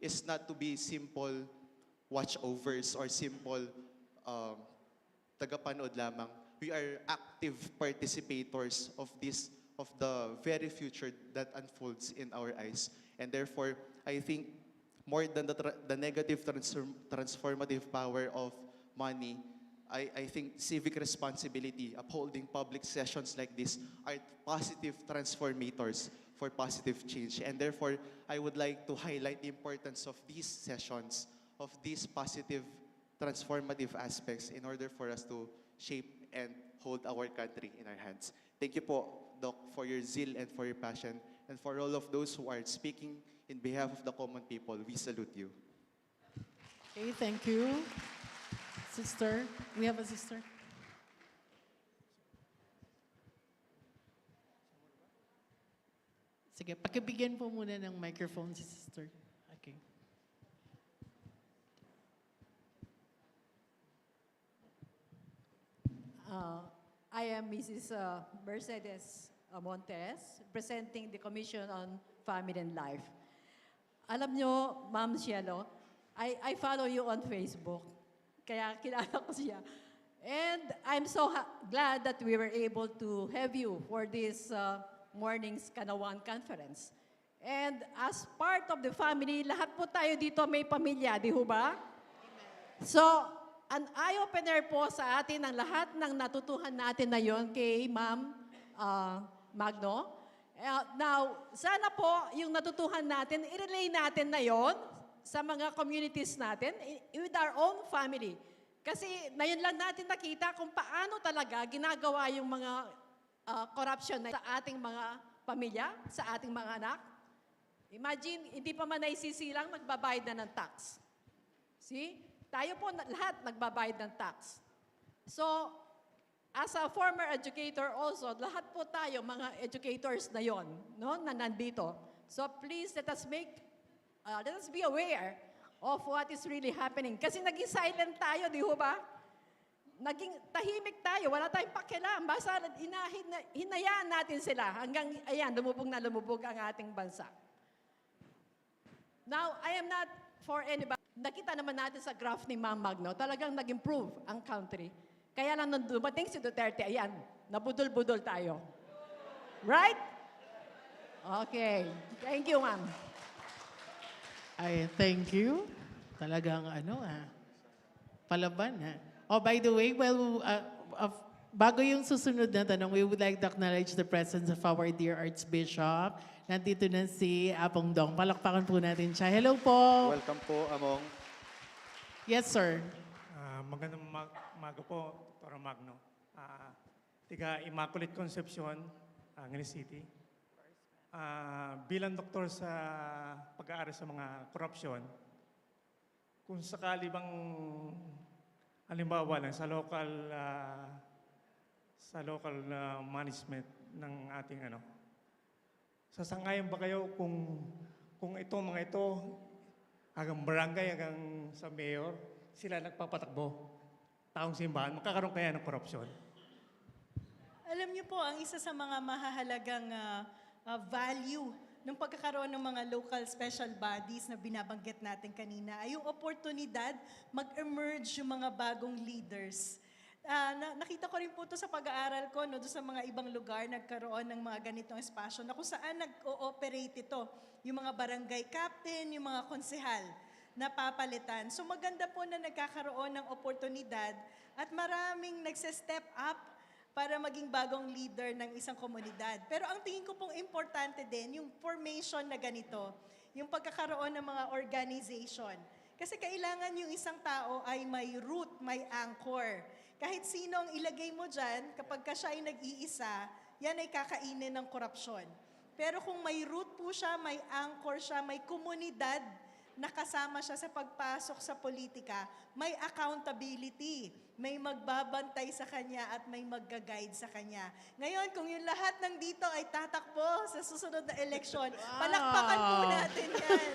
is not to be simple watchovers or simple tagapanood lamang. We are active participators of the very future that unfolds in our eyes. And therefore, I think more than the negative transformative power of money, I think civic responsibility, upholding public sessions like this, are positive transformators for positive change. And therefore, I would like to highlight the importance of these sessions, of these positive transformative aspects in order for us to shape and hold our country in our hands. Thank you po, Doc, for your zeal and for your passion. And for all of those who are speaking in behalf of the common people, we salute you. Okay, thank you. Sister, we have a sister. Sige, pakibigyan po muna ng microphone si sister. Okay. I am Mrs. Mercedes Montes, presenting the Commission on Family and Life. Alam nyo, Ma'am Cielo, I follow you on Facebook. Kaya kilala ko siya. And I'm so glad that we were able to have you for this morning's Kanawan Conference. And as part of the family, lahat po tayo dito may pamilya, di ho ba? So, an eye-opener po sa atin ang lahat ng natutuhan natin na yon kay Ma'am Magno. Now, sana po yung natutuhan natin, i-relay natin na yon sa mga communities natin with our own family. Kasi ngayon lang natin nakita kung paano talaga ginagawa yung mga corruption na sa ating mga pamilya, sa ating mga anak. Imagine, hindi pa man naisisilang, magbabayad na ng tax. See? Tayo po lahat nagbabayad ng tax. So, as a former educator also, lahat po tayo, mga educators na yon, no, na nandito. So please, let us be aware of what is really happening. Kasi naging silent tayo, di ho ba? Naging tahimik tayo, wala tayong pakialam. Basta hinayaan natin sila hanggang, ayan, lumubog na lumubog ang ating bansa. Now, I am not for anybody. Nakita naman natin sa graph ni Ma'am Magno, talagang nag-improve ang country. Kaya lang nung dumating si Duterte, ayan, nabudol-budol tayo. Right? Okay. Thank you, Ma'am. Ay, thank you. Talagang palaban Oh, by the way, bago yung susunod na tanong, we would like to acknowledge the presence of our dear Archbishop. Nandito na si Apong Dong. Palakpakan po natin siya. Hello po. Welcome po, Among. Yes, sir. Magandang umaga po, Dr. Magno. Tiga Immaculate Concepcion, Angeles City. Bilang doktor sa pag-aaral sa mga korupsyon, kung sakali bang halimbawa lang sa local management ng ating sasangayon ba kayo kung ito mga ito hanggang barangay hanggang sa mayor sila nagpapatakbo taong simbahan, magkakaroon kaya ng korupsyon? Alam niyo po, ang isa sa mga mahahalagang value ng pagkakaroon ng mga local special bodies na binabanggit natin kanina ay yung oportunidad mag-emerge yung mga bagong leaders. Nakita ko rin po ito sa pag-aaral ko, doon sa mga ibang lugar, nagkaroon ng mga ganitong espasyo na kung saan nag-ooperate ito. Yung mga barangay captain, yung mga konsehal na papalitan. So maganda po na nagkakaroon ng oportunidad at maraming nagse-step up para maging bagong leader ng isang komunidad. Pero ang tingin ko pong importante din, yung formation na ganito, yung pagkakaroon ng mga organization. Kasi kailangan yung isang tao ay may root, may anchor. Kahit sino ang ilagay mo dyan, kapag siya ay nag-iisa, yan ay kakainin ng korupsyon. Pero kung may root po siya, may anchor siya, may komunidad na kasama siya sa pagpasok sa politika, may accountability, may magbabantay sa kanya at may magga-guide sa kanya. Ngayon, kung yung lahat ng dito ay tatakbo sa susunod na eleksyon, palakpakan po natin yan.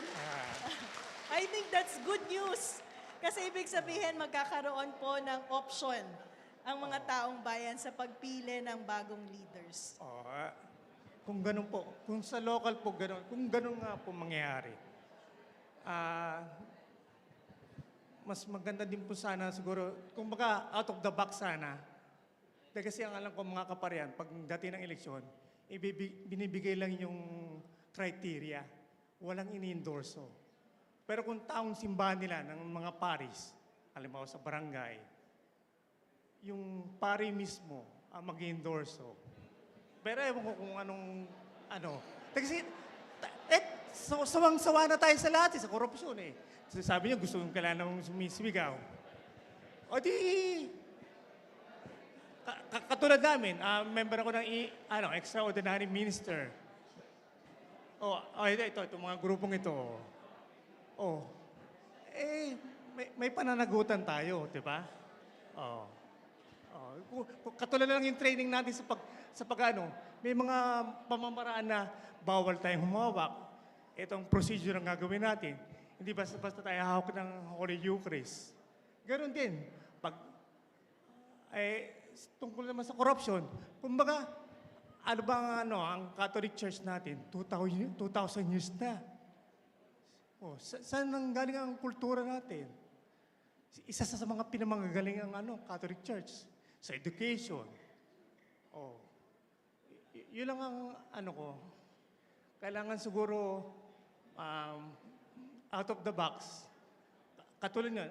I think that's good news. Kasi ibig sabihin, magkakaroon po ng option ang mga taong bayan sa pagpili ng bagong leaders. Kung ganun po, kung sa local po ganun, kung ganun nga po mangyayari, mas maganda din po sana siguro, kung baka out of the box sana, dahil kasi ang alam ko mga kaparian, pag dating ng eleksyon, binibigay lang yung criteria, walang ini-endorso. Pero kung taong simbahan nila ng mga paris, halimbawa sa barangay, yung pari mismo ang mag-endorso. Pero ewan ko kung Kasi, sawang-sawa na tayo sa lahat, sa korupsyon eh. So, sabi niya, gusto kong kailangan ng sumisigaw. O di, katulad namin, member ako ng extraordinary minister. Ito, mga grupong ito. May pananagutan tayo, di ba? Katulad lang yung training natin sa may mga pamamaraan na bawal tayong humawak. Itong procedure ang gagawin natin. Hindi basta tayo hawak ng Holy Eucharist. Ganon din. Tungkol naman sa corruption, kumbaga, ang Catholic Church natin, 2,000 years na. Saan nang galing ang kultura natin? isa sa mga pinamagagaling ang Catholic Church sa education. Oh. Yun lang ang ko. Kailangan siguro out of the box. Katulad nun,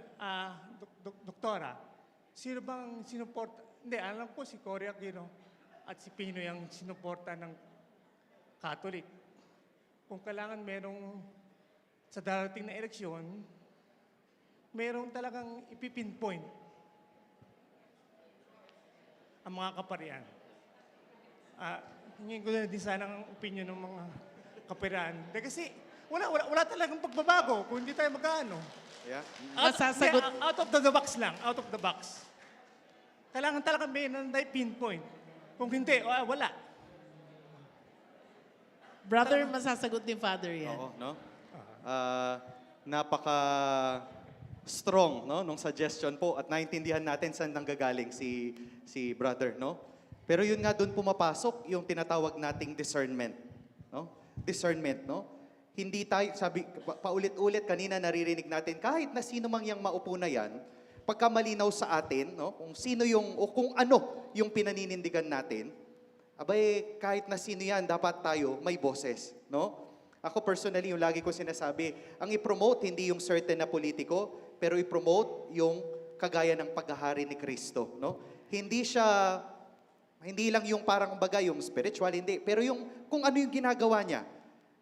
doktora, sino bang sinuporta? Hindi, alam ko si Cory Aquino at si Pino yung sinuporta ng Catholic. Kung kailangan merong sa darating na eleksyon, merong talagang ipipinpoint ang mga kaparian. Hingin ko na din sana ang opinion ng mga kaparian. Kasi wala talagang pagbabago kung hindi tayo magkaano. Yeah. Out of the box lang, out of the box. Kailangan talaga may nanday pinpoint. Kung hindi, wala. Brother, masasagot ni Father yan. Oo, no? Napaka-strong, no, nung suggestion po at naintindihan natin saan nanggagaling si brother, no? Pero yun nga doon pumapasok yung tinatawag nating discernment, no? Discernment, no? Hindi tayo, sabi, paulit-ulit kanina naririnig natin, kahit na sino mang yang maupo na yan, pagka malinaw sa atin, no, kung sino yung, o kung ano yung pinaninindigan natin, abay, kahit na sino yan, dapat tayo may boses, no? Ako personally, yung lagi ko sinasabi, ang i-promote hindi yung certain na politiko, pero i-promote yung kagaya ng paghahari ni Kristo, no? Hindi lang yung parang baga, yung spiritual, hindi. Pero yung, kung ano yung ginagawa niya,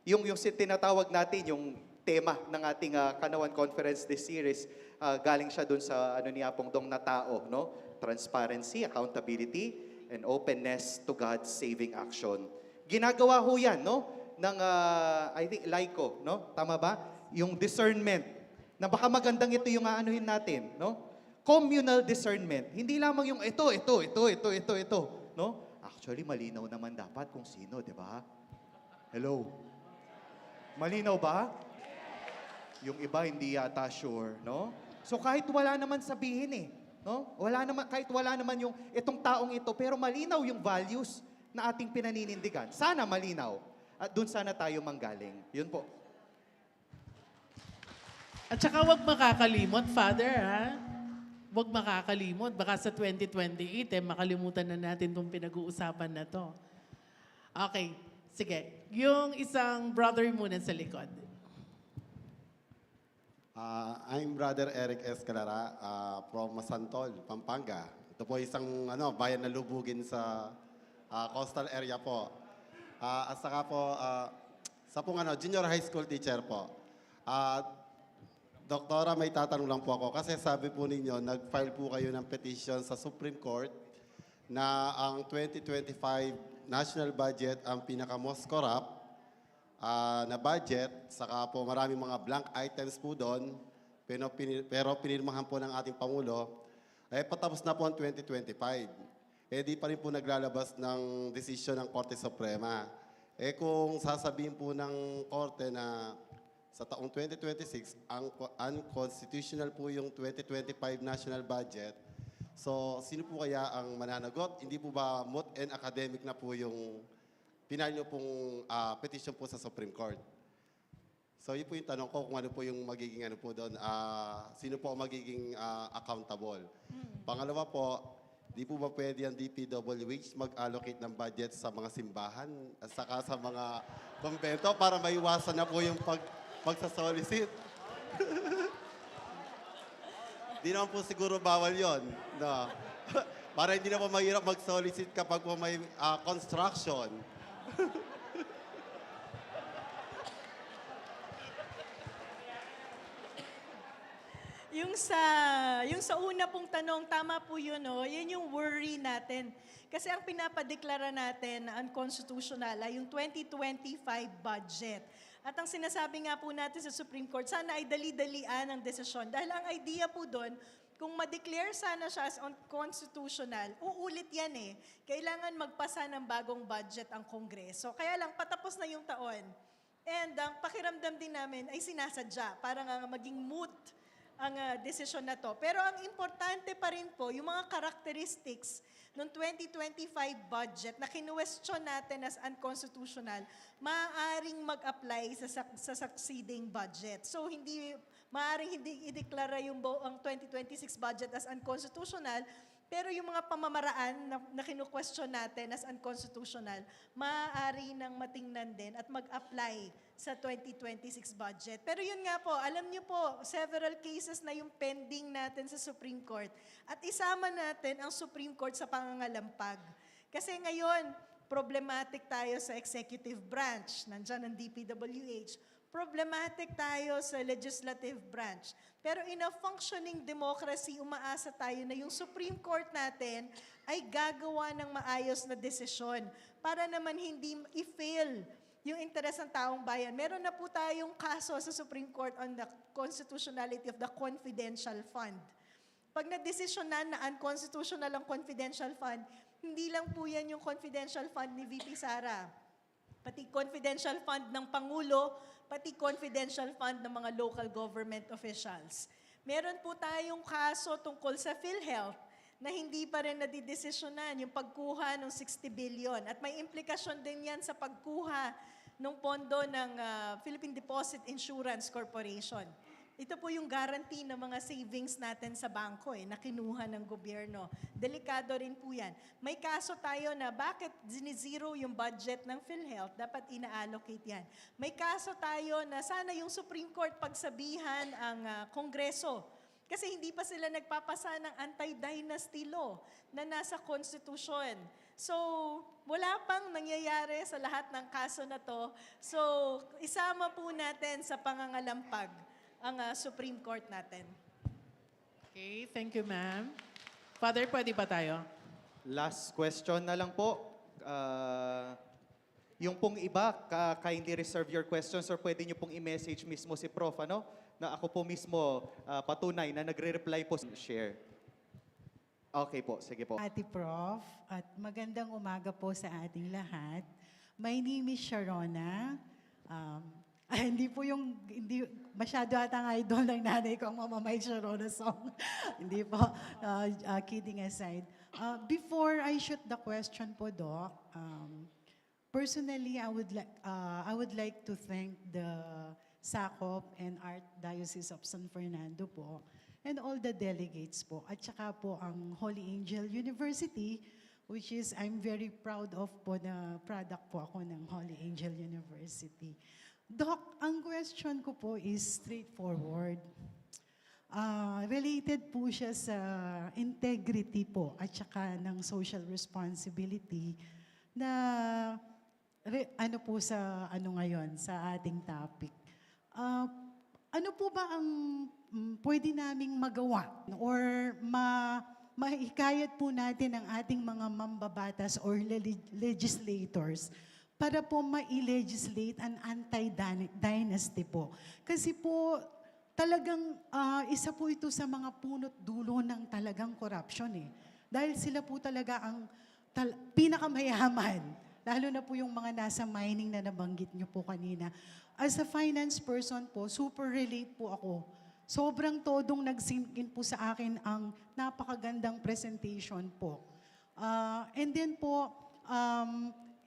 yung tinatawag natin, yung tema ng ating Kanawan Conference this series, galing siya dun sa ni Apong Dong na tao, no? Transparency, accountability, and openness to God's saving action. Ginagawa ho yan, no? Ng, I think, Laiko, no? Tama ba? Yung discernment, na baka magandang ito yung aanuhin natin, no? Communal discernment. Hindi lamang yung ito, no? Actually, malinaw naman dapat kung sino, di ba? Hello? Malinaw ba? Yung iba hindi yata sure, no? So kahit wala naman sabihin no? Kahit wala naman yung itong taong ito, pero malinaw yung values na ating pinaninindigan. Sana malinaw. At doon sana tayo manggaling. Yun po. At saka huwag makakalimot, Father, ha? Huwag makakalimot. Baka sa 2028, makalimutan na natin itong pinag-uusapan na to. Okay, sige. Yung isang brother muna sa likod. I'm Brother Eric Escalara from Masantol, Pampanga. Ito po isang bayan na lubugin sa coastal area po. At saka po, sa pong junior high school teacher po. Doktora, may tatanong lang po ako. Kasi sabi po ninyo, nag-file po kayo ng petition sa Supreme Court na ang 2025 national budget ang pinaka-most corrupt na budget. Saka po maraming mga blank items po doon. Pero pinirmahan po ng ating Pangulo. Patapos na po ang 2025. Di pa rin po naglalabas ng desisyon ng Korte Suprema. Kung sasabihin po ng Korte na sa taong 2026, unconstitutional po yung 2025 national budget. So, sino po kaya ang mananagot? Hindi po ba moot and academic na po yung pinal nyo pong petition po sa Supreme Court? So, yun po yung tanong ko kung ano po yung magiging po doon. Sino po ang magiging accountable? Pangalawa po, di po ba pwede ang DPWH mag-allocate ng budget sa mga simbahan at saka sa mga kumbento para maiwasan na po yung pagsasolicit? Di naman po siguro bawal yon, no? Para hindi na po mahirap mag-solicit kapag po may construction. Yung sa una pong tanong, tama po yun, no? Yan yung worry natin. Kasi ang pinapadeklara natin na unconstitutional ay yung 2025 budget. At ang sinasabi nga po natin sa Supreme Court, sana ay dali-dalian ang desisyon. Dahil ang idea po doon, kung ma-declare sana siya as unconstitutional, uulit yan Kailangan magpasa ng bagong budget ang Kongreso. Kaya lang, patapos na yung taon. And ang pakiramdam din namin ay sinasadya para nga maging moot ang desisyon na to. Pero ang importante pa rin po, yung mga characteristics ng 2025 budget na kinuwestiyon natin as unconstitutional, maaaring mag-apply sa succeeding budget. So, hindi Maaaring hindi ideklara ang 2026 budget as unconstitutional, pero yung mga pamamaraan na kinu-question natin as unconstitutional, maaari nang matingnan din at mag-apply sa 2026 budget. Pero yun nga po, alam niyo po, several cases na yung pending natin sa Supreme Court. At isama natin ang Supreme Court sa pangangalampag. Kasi ngayon, problematic tayo sa executive branch. Nandyan ang DPWH. Problematic tayo sa legislative branch. Pero in a functioning democracy, umaasa tayo na yung Supreme Court natin ay gagawa ng maayos na desisyon para naman hindi i-fail yung interes ng taong bayan. Meron na po tayong kaso sa Supreme Court on the constitutionality of the confidential fund. Pag na-desisyonan na unconstitutional ang confidential fund, hindi lang po yan yung confidential fund ni VP Sara. Pati confidential fund ng Pangulo, pati confidential fund ng mga local government officials. Meron po tayong kaso tungkol sa PhilHealth na hindi pa rin nadidesisyonan yung pagkuha ng 60 billion. At may implikasyon din yan sa pagkuha ng pondo ng Philippine Deposit Insurance Corporation. Ito po yung guarantee ng mga savings natin sa bangko na kinuha ng gobyerno. Delikado rin po yan. May kaso tayo na bakit zero yung budget ng PhilHealth, dapat ina-allocate yan. May kaso tayo na sana yung Supreme Court pagsabihan ang Kongreso. Kasi hindi pa sila nagpapasa ng anti-dynasty law na nasa konstitusyon. So, wala pang nangyayari sa lahat ng kaso na to. So, isama po natin sa pangangalampag ang Supreme Court natin. Okay, thank you, ma'am. Father, pwede ba tayo? Last question na lang po. Yung pong iba, kindly reserve your questions or pwede nyo pong i-message mismo si Prof. Na ako po mismo patunay na nagre-reply po. Share. Okay po, sige po. Ate Prof, at magandang umaga po sa ating lahat. My name is Sharona. Hindi masyado atang idol ng nanay ko ang Mama May Sharona song. Hindi po, kidding aside. Before I shoot the question po, Doc, personally, I would like to thank the SACOP and Archdiocese of San Fernando po, and all the delegates po, at saka po ang Holy Angel University, which is I'm very proud of po na product po ako ng Holy Angel University. Doc, ang question ko po is straightforward. Related po siya sa integrity po at saka ng social responsibility na ngayon sa ating topic. Ano po ba ang pwede naming magawa or mahikayat po natin ang ating mga mambabatas or legislators para po ma-legislate an anti-dynasty po? Kasi po talagang isa po ito sa mga punot dulo ng talagang corruption Dahil sila po talaga ang pinakamayaman, lalo na po yung mga nasa mining na nabanggit nyo po kanina. As a finance person po, super relate po ako. Sobrang todong nag-sink in po sa akin ang napakagandang presentation po. And then po,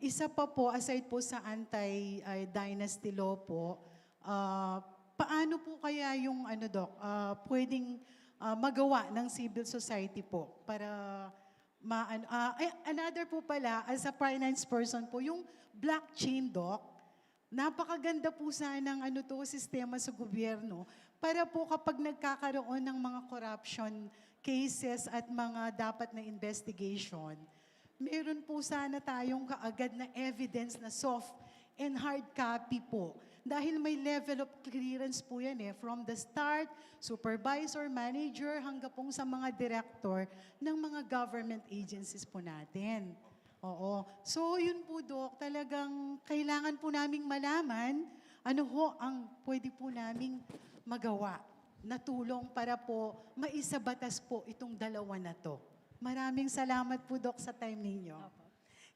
isa pa po, aside po sa anti-dynasty law po, paano po kaya yung Doc, pwedeng magawa ng civil society po para another po pala, as a finance person po, yung blockchain, Doc, napakaganda po sanang sistema sa gobyerno para po kapag nagkakaroon ng mga corruption cases at mga dapat na investigation, meron po sana tayong kaagad na evidence na soft and hard copy po. Dahil may level of clearance po yan from the start, supervisor, manager, hanggang pong sa mga director ng mga government agencies po natin. Oo. So yun po, Doc, talagang kailangan po naming malaman ano ang pwede po naming magawa na tulong para po maisabatas po itong dalawa na to. Maraming salamat po, Doc, sa time ninyo.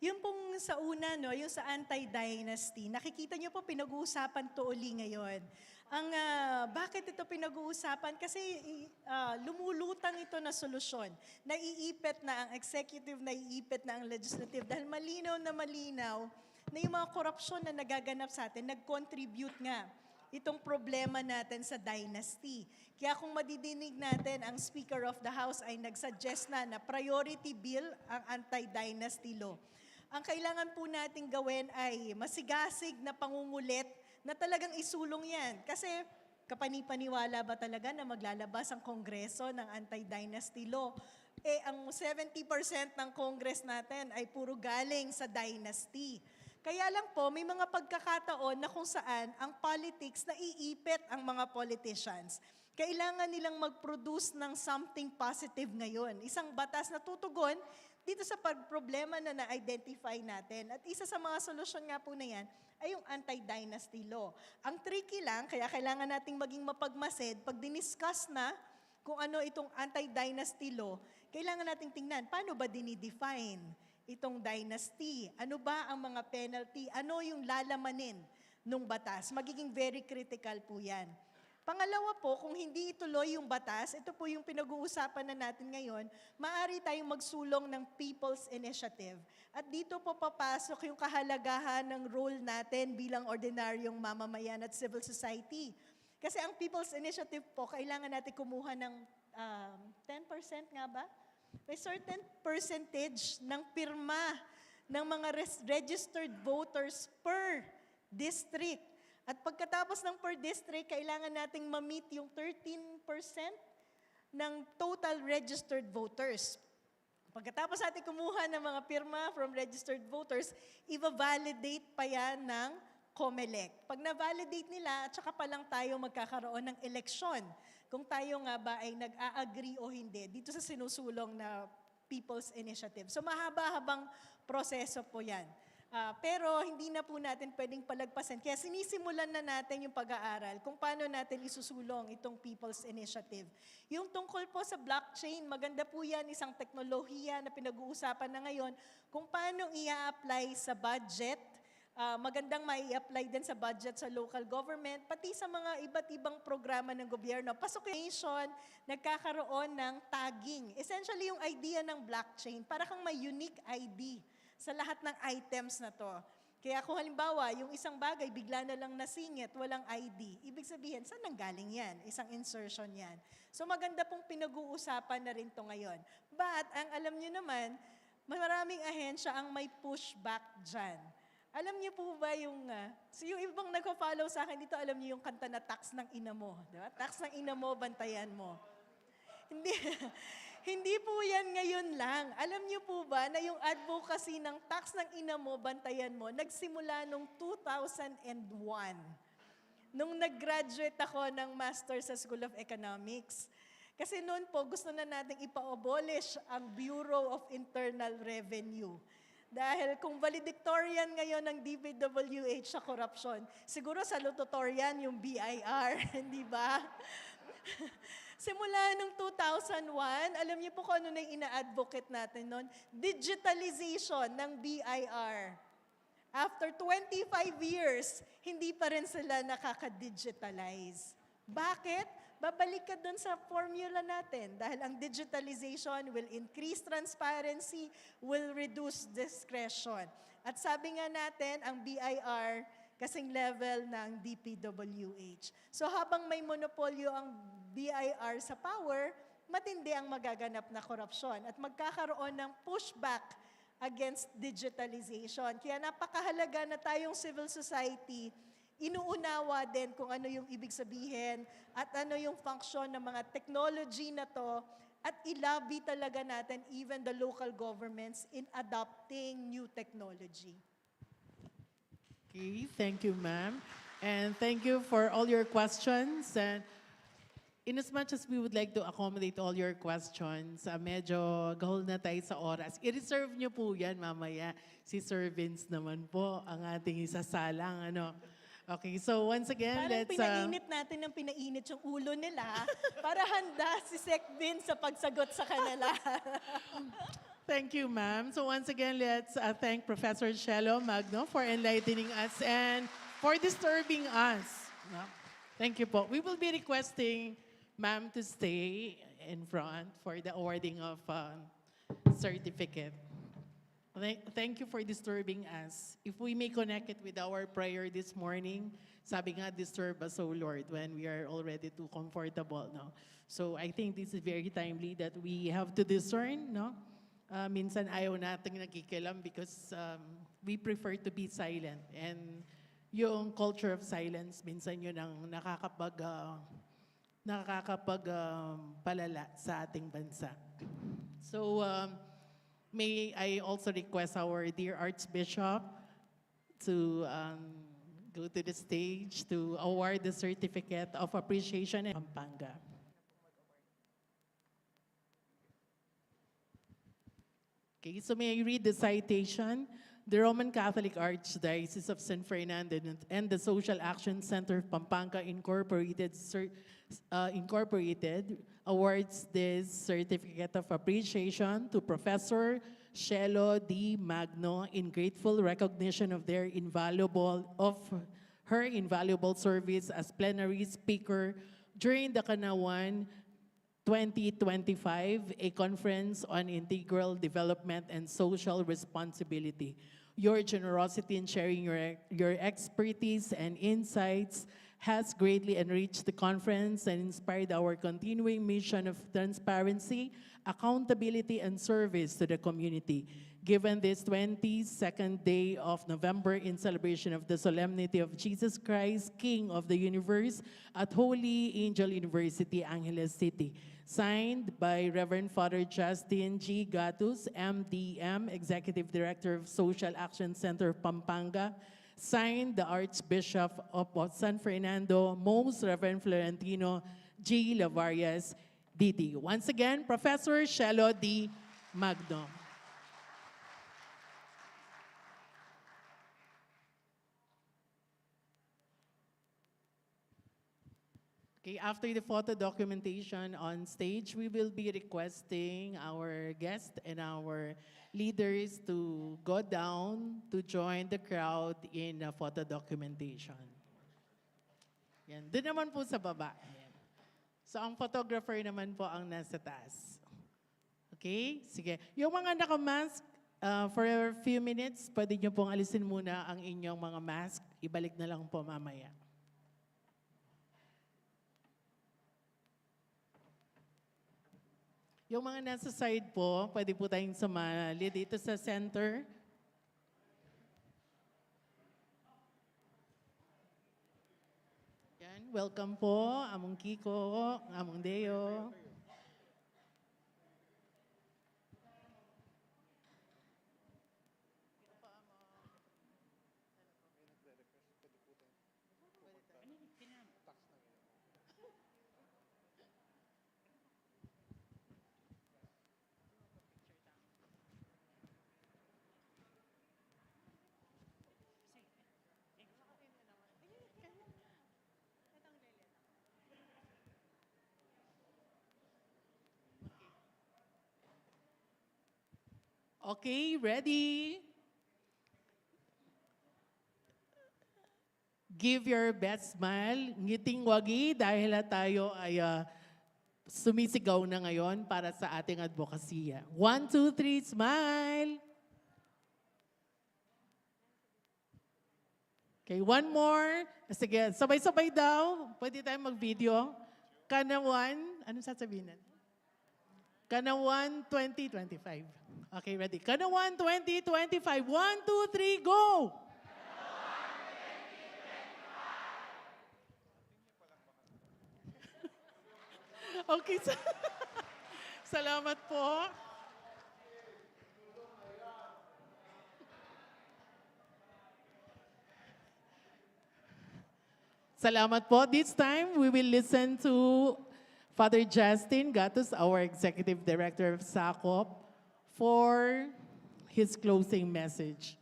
Yung pong sa una, yung sa anti-dynasty, nakikita niyo po pinag-uusapan to uli ngayon. Bakit ito pinag-uusapan? Kasi lumulutang ito na solusyon. Naiipit na ang executive, naiipit na ang legislative. Dahil malinaw na yung mga korupsyon na nagaganap sa atin, nag-contribute nga itong problema natin sa dynasty. Kaya kung madidinig natin, ang Speaker of the House ay nagsuggest na priority bill ang anti-dynasty law. Ang kailangan po nating gawin ay masigasig na pangungulit na talagang isulong yan. Kasi kapanipaniwala ba talaga na maglalabas ang Kongreso ng anti-dynasty law? Ang 70% ng Congress natin ay puro galing sa dynasty. Kaya lang po, may mga pagkakataon na kung saan ang politics na iipit ang mga politicians. Kailangan nilang mag-produce ng something positive ngayon. Isang batas na tutugon dito sa problema na na-identify natin. At isa sa mga solusyon nga po na yan ay yung anti-dynasty law. Ang tricky lang, kaya kailangan nating maging mapagmasid, pag diniscuss na kung ano itong anti-dynasty law, kailangan nating tingnan, paano ba dinidefine itong dynasty? Ano ba ang mga penalty? Ano yung lalamanin ng batas? Magiging very critical po yan. Pangalawa po, kung hindi ituloy yung batas, ito po yung pinag-uusapan na natin ngayon, maaari tayong magsulong ng People's Initiative. At dito po papasok yung kahalagahan ng role natin bilang ordinaryong mamamayan at civil society. Kasi ang People's Initiative po, kailangan natin kumuha ng 10% nga ba? May certain percentage ng pirma ng mga registered voters per district. At pagkatapos ng per district, kailangan nating ma-meet yung 13% ng total registered voters. Pagkatapos natin kumuha ng mga pirma from registered voters, i-validate pa yan ng COMELEC. Pag na-validate nila, at saka pa lang tayo magkakaroon ng eleksyon. Kung tayo nga ba ay nag-a-agree o hindi dito sa sinusulong na People's Initiative. So mahaba-habang proseso po yan. Pero hindi na po natin pwedeng palagpasin. Kaya sinisimulan na natin yung pag-aaral kung paano natin isusulong itong People's Initiative. Yung tungkol po sa blockchain, maganda po yan, isang teknolohiya na pinag-uusapan na ngayon kung paano i-apply sa budget. Magandang mai-apply din sa budget sa local government, pati sa mga iba't ibang programa ng gobyerno. Pasok-nation, nagkakaroon ng tagging. Essentially, yung idea ng blockchain, para kang may unique ID sa lahat ng items na to. Kaya kung halimbawa, yung isang bagay bigla na lang nasingit, walang ID, ibig sabihin, saan nanggaling yan? Isang insertion yan. So maganda pong pinag-uusapan na rin to ngayon. But, ang alam nyo naman, maraming ahensya ang may pushback dyan. Alam niyo po ba yung, so yung ibang nagpa-follow sa akin dito, alam niyo yung kanta na tax ng ina mo. Di ba? Tax ng ina mo, bantayan mo. Hindi, hindi po yan ngayon lang. Alam niyo po ba na yung advocacy ng tax ng ina mo, bantayan mo, nagsimula nung 2001. Nung nag-graduate ako ng Master sa School of Economics. Kasi noon po, gusto na nating ipa-abolish ang Bureau of Internal Revenue. Dahil kung valedictorian ngayon ng DPWH sa korupsyon, siguro salutatorian yung BIR, hindi ba? Simula nung 2001, alam niyo po kung ano na yung ina-advocate natin noon? Digitalization ng BIR. After 25 years, hindi pa rin sila nakaka-digitalize. Bakit? Babalik ka dun sa formula natin dahil ang digitalization will increase transparency, will reduce discretion. At sabi nga natin, ang BIR kasing level ng DPWH. So habang may monopolyo ang BIR sa power, matindi ang magaganap na korupsyon at magkakaroon ng pushback against digitalization. Kaya napakahalaga na tayong civil society inuunawa din kung ano yung ibig sabihin at ano yung function ng mga technology na to at ilabi talaga natin even the local governments in adopting new technology. Okay, thank you, ma'am. And thank you for all your questions. And in as much as we would like to accommodate all your questions, medyo gahol na tayo sa oras. I-reserve niyo po yan mamaya. Si Sir Vince naman po ang ating isasalang, ano. Okay, so once again, Parang let's... pinainit natin ng pinainit yung ulo nila para handa si Sec Vin sa pagsagot sa kanila. Thank you, ma'am. So once again, let's thank Professor Shelo Magno for enlightening us and for disturbing us. No? Thank you po. We will be requesting ma'am to stay in front for the awarding of certificate. Thank you for disturbing us. If we may connect it with our prayer this morning, sabi nga, disturb us, O Lord, when we are already too comfortable, no? So I think this is very timely that we have to discern, no? Minsan ayaw nating nakikialam because we prefer to be silent. And yung culture of silence, minsan yun ang palala sa ating bansa. So, may I also request our dear Archbishop to go to the stage to award the Certificate of Appreciation in Pampanga. Okay, so may I read the citation? The Roman Catholic Archdiocese of San Fernando and the Social Action Center of Pampanga Incorporated awards this Certificate of Appreciation to Professor Shelo D. Magno in grateful recognition of her invaluable service as plenary speaker during the Kanawan 2025, a conference on integral development and social responsibility. Your generosity in sharing your expertise and insights has greatly enriched the conference and inspired our continuing mission of transparency, accountability, and service to the community. Given this 22nd day of November in celebration of the solemnity of Jesus Christ, King of the Universe, at Holy Angel University, Angeles City. Signed by Reverend Father Justin G. Gatus, MDM, Executive Director of Social Action Center of Pampanga. Signed the Archbishop of San Fernando, Most Reverend Florentino G. Lavarias, DD. Once again, Professor Shelo D. Magno. Okay, after the photo documentation on stage, we will be requesting our guests and our leaders to go down to join the crowd in photo documentation. Yan. Doon naman po sa baba. Yan. So ang photographer naman po ang nasa taas. Okay? Sige. Yung mga naka-mask, for a few minutes, pwede nyo pong alisin muna ang inyong mga mask. Ibalik na lang po mamaya. Yung mga nasa side po, pwede po tayong sumali dito sa center. Yan, welcome po, Among Kiko, Among Deo. Okay, ready? Give your best smile. Ngiting wagi dahil tayo ay sumisigaw na ngayon para sa ating advokasya. 1, 2, 3, smile! Okay, one more. Sige, sabay-sabay daw. Pwede tayong mag-video. Kanawan, anong sasabihin natin? Kanawan 2025. Okay, ready? Kanawan 2025. 1, 2, 3, go! Okay, salamat po. Salamat po. This time, we will listen to Father Justin Gatus, our Executive Director of SACOP, for his closing message.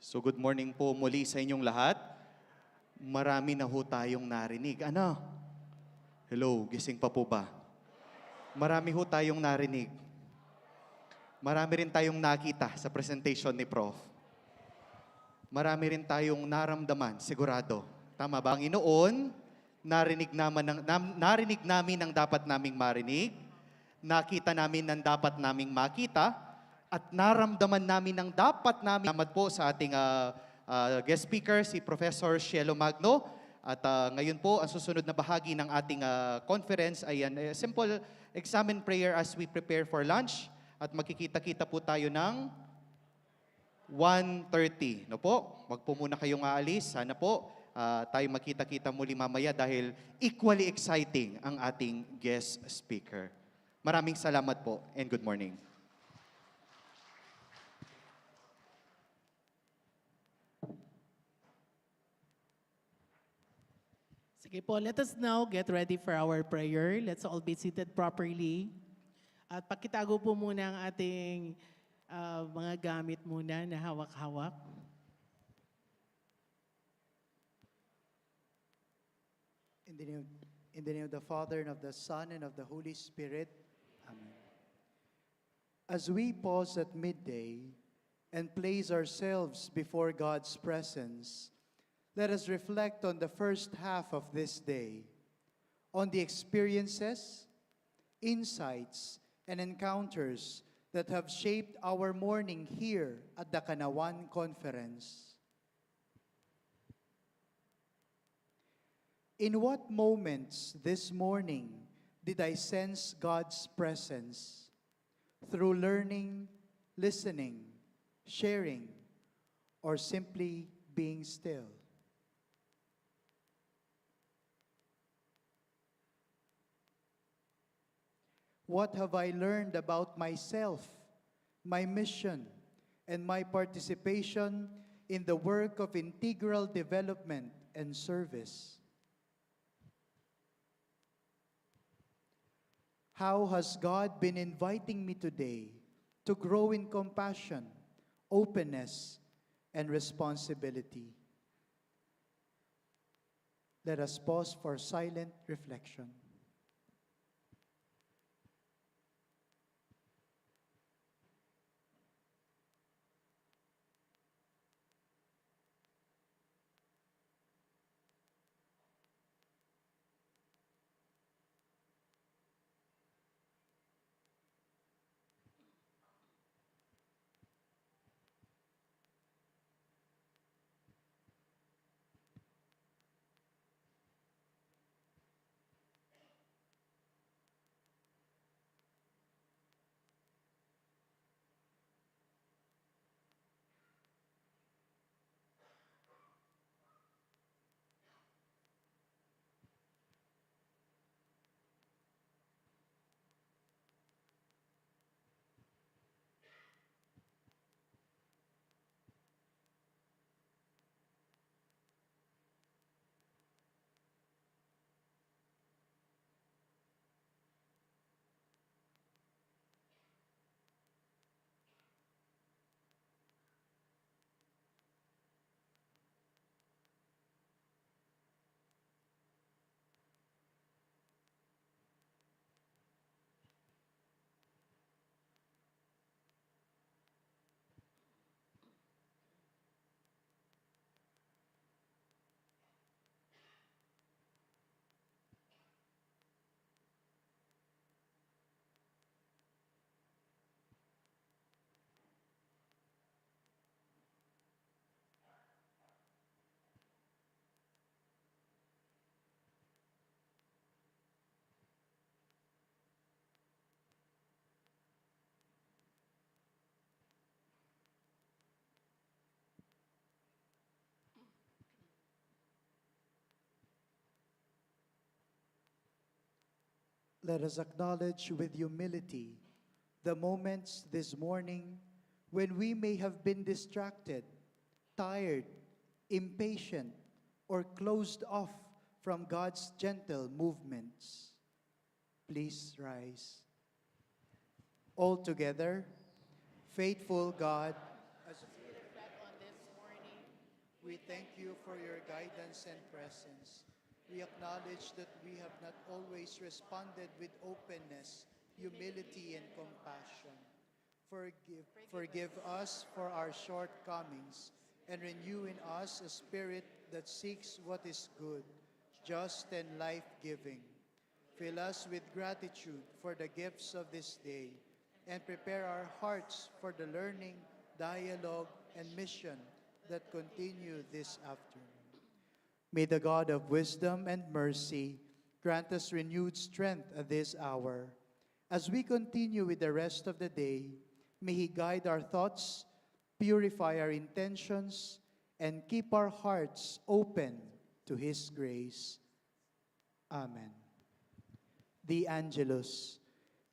So good morning po muli sa inyong lahat. Marami na ho tayong narinig. Ano? Hello, gising pa po ba? Marami ho tayong narinig. Marami rin tayong nakita sa presentation ni Prof. Marami rin tayong naramdaman, sigurado. Tama ba? Panginoon, narinig namin ang dapat naming marinig, nakita namin ang dapat naming makita, at naramdaman namin ang dapat namin. Salamat po sa ating guest speaker, si Professor Cielo Magno. At ngayon po, ang susunod na bahagi ng ating conference ay a simple exam and prayer as we prepare for lunch. At magkikita-kita po tayo ng 1:30. No po? Wag po muna kayong aalis. Sana po tayo magkita-kita muli mamaya dahil equally exciting ang ating guest speaker. Maraming salamat po and good morning. Sige po, let us now get ready for our prayer. Let's all be seated properly. At pakitago po muna ang ating mga gamit muna na hawak-hawak. In the name of the Father, and of the Son, and of the Holy Spirit. Amen. As we pause at midday and place ourselves before God's presence, let us reflect on the first half of this day, on the experiences, insights, and encounters that have shaped our morning here at the Kanawan Conference. In what moments this morning did I sense God's presence? Through learning, listening, sharing, or simply being still? What have I learned about myself, my mission, and my participation in the work of integral development and service? How has God been inviting me today to grow in compassion, openness, and responsibility? Let us pause for silent reflection. Let us acknowledge with humility the moments this morning when we may have been distracted, tired, impatient, or closed off from God's gentle movements. Please rise. All together, faithful God, as we reflect on this morning, we thank you for your guidance and presence. We acknowledge that we have not always responded with openness humility, and compassion. Forgive us for our shortcomings, and renew in us a spirit that seeks what is good, just, and life-giving. Fill us with gratitude for the gifts of this day, and prepare our hearts for the learning, dialogue, and mission that continue this afternoon. May the God of wisdom and mercy grant us renewed strength at this hour. As we continue with the rest of the day, may He guide our thoughts, purify our intentions, and keep our hearts open to His grace. Amen. The Angelus.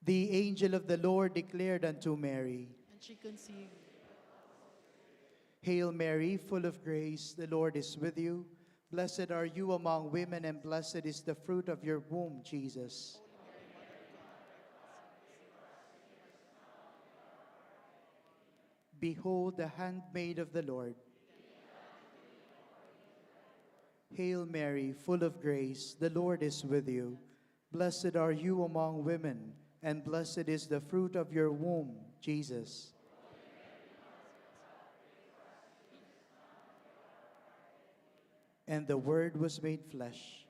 The angel of the Lord declared unto Mary, And she conceived. Hail Mary, full of grace, the Lord is with you. Blessed are you among women, and blessed is the fruit of your womb, Jesus. Behold the handmaid of the Lord. Hail Mary, full of grace, the Lord is with you. Blessed are you among women, and blessed is the fruit of your womb, Jesus. And the Word was made flesh.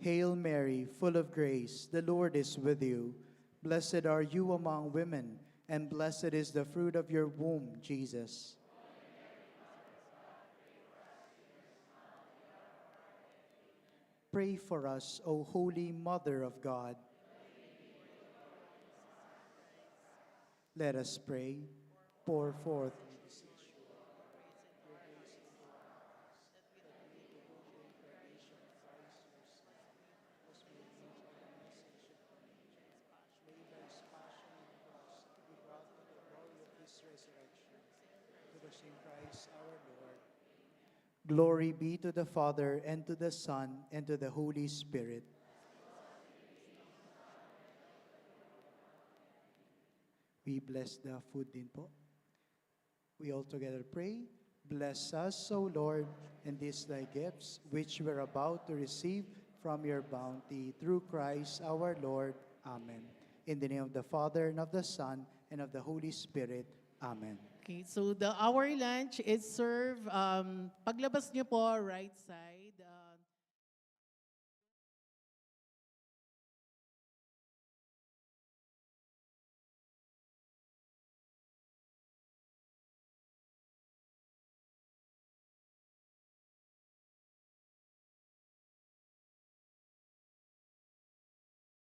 Hail Mary, full of grace, the Lord is with you. Blessed are you among women, and blessed is the fruit of your womb, Jesus. Pray for us, O Holy Mother of God. Let us pray. Pour forth Glory be to the Father, and to the Son, and to the Holy Spirit. We bless the food din po. We all together pray. Bless us, O Lord, and these thy gifts, which we're about to receive from your bounty, through Christ our Lord. Amen. In the name of the Father, and of the Son, and of the Holy Spirit. Amen. Okay, so our lunch is served, paglabas niyo po, right side.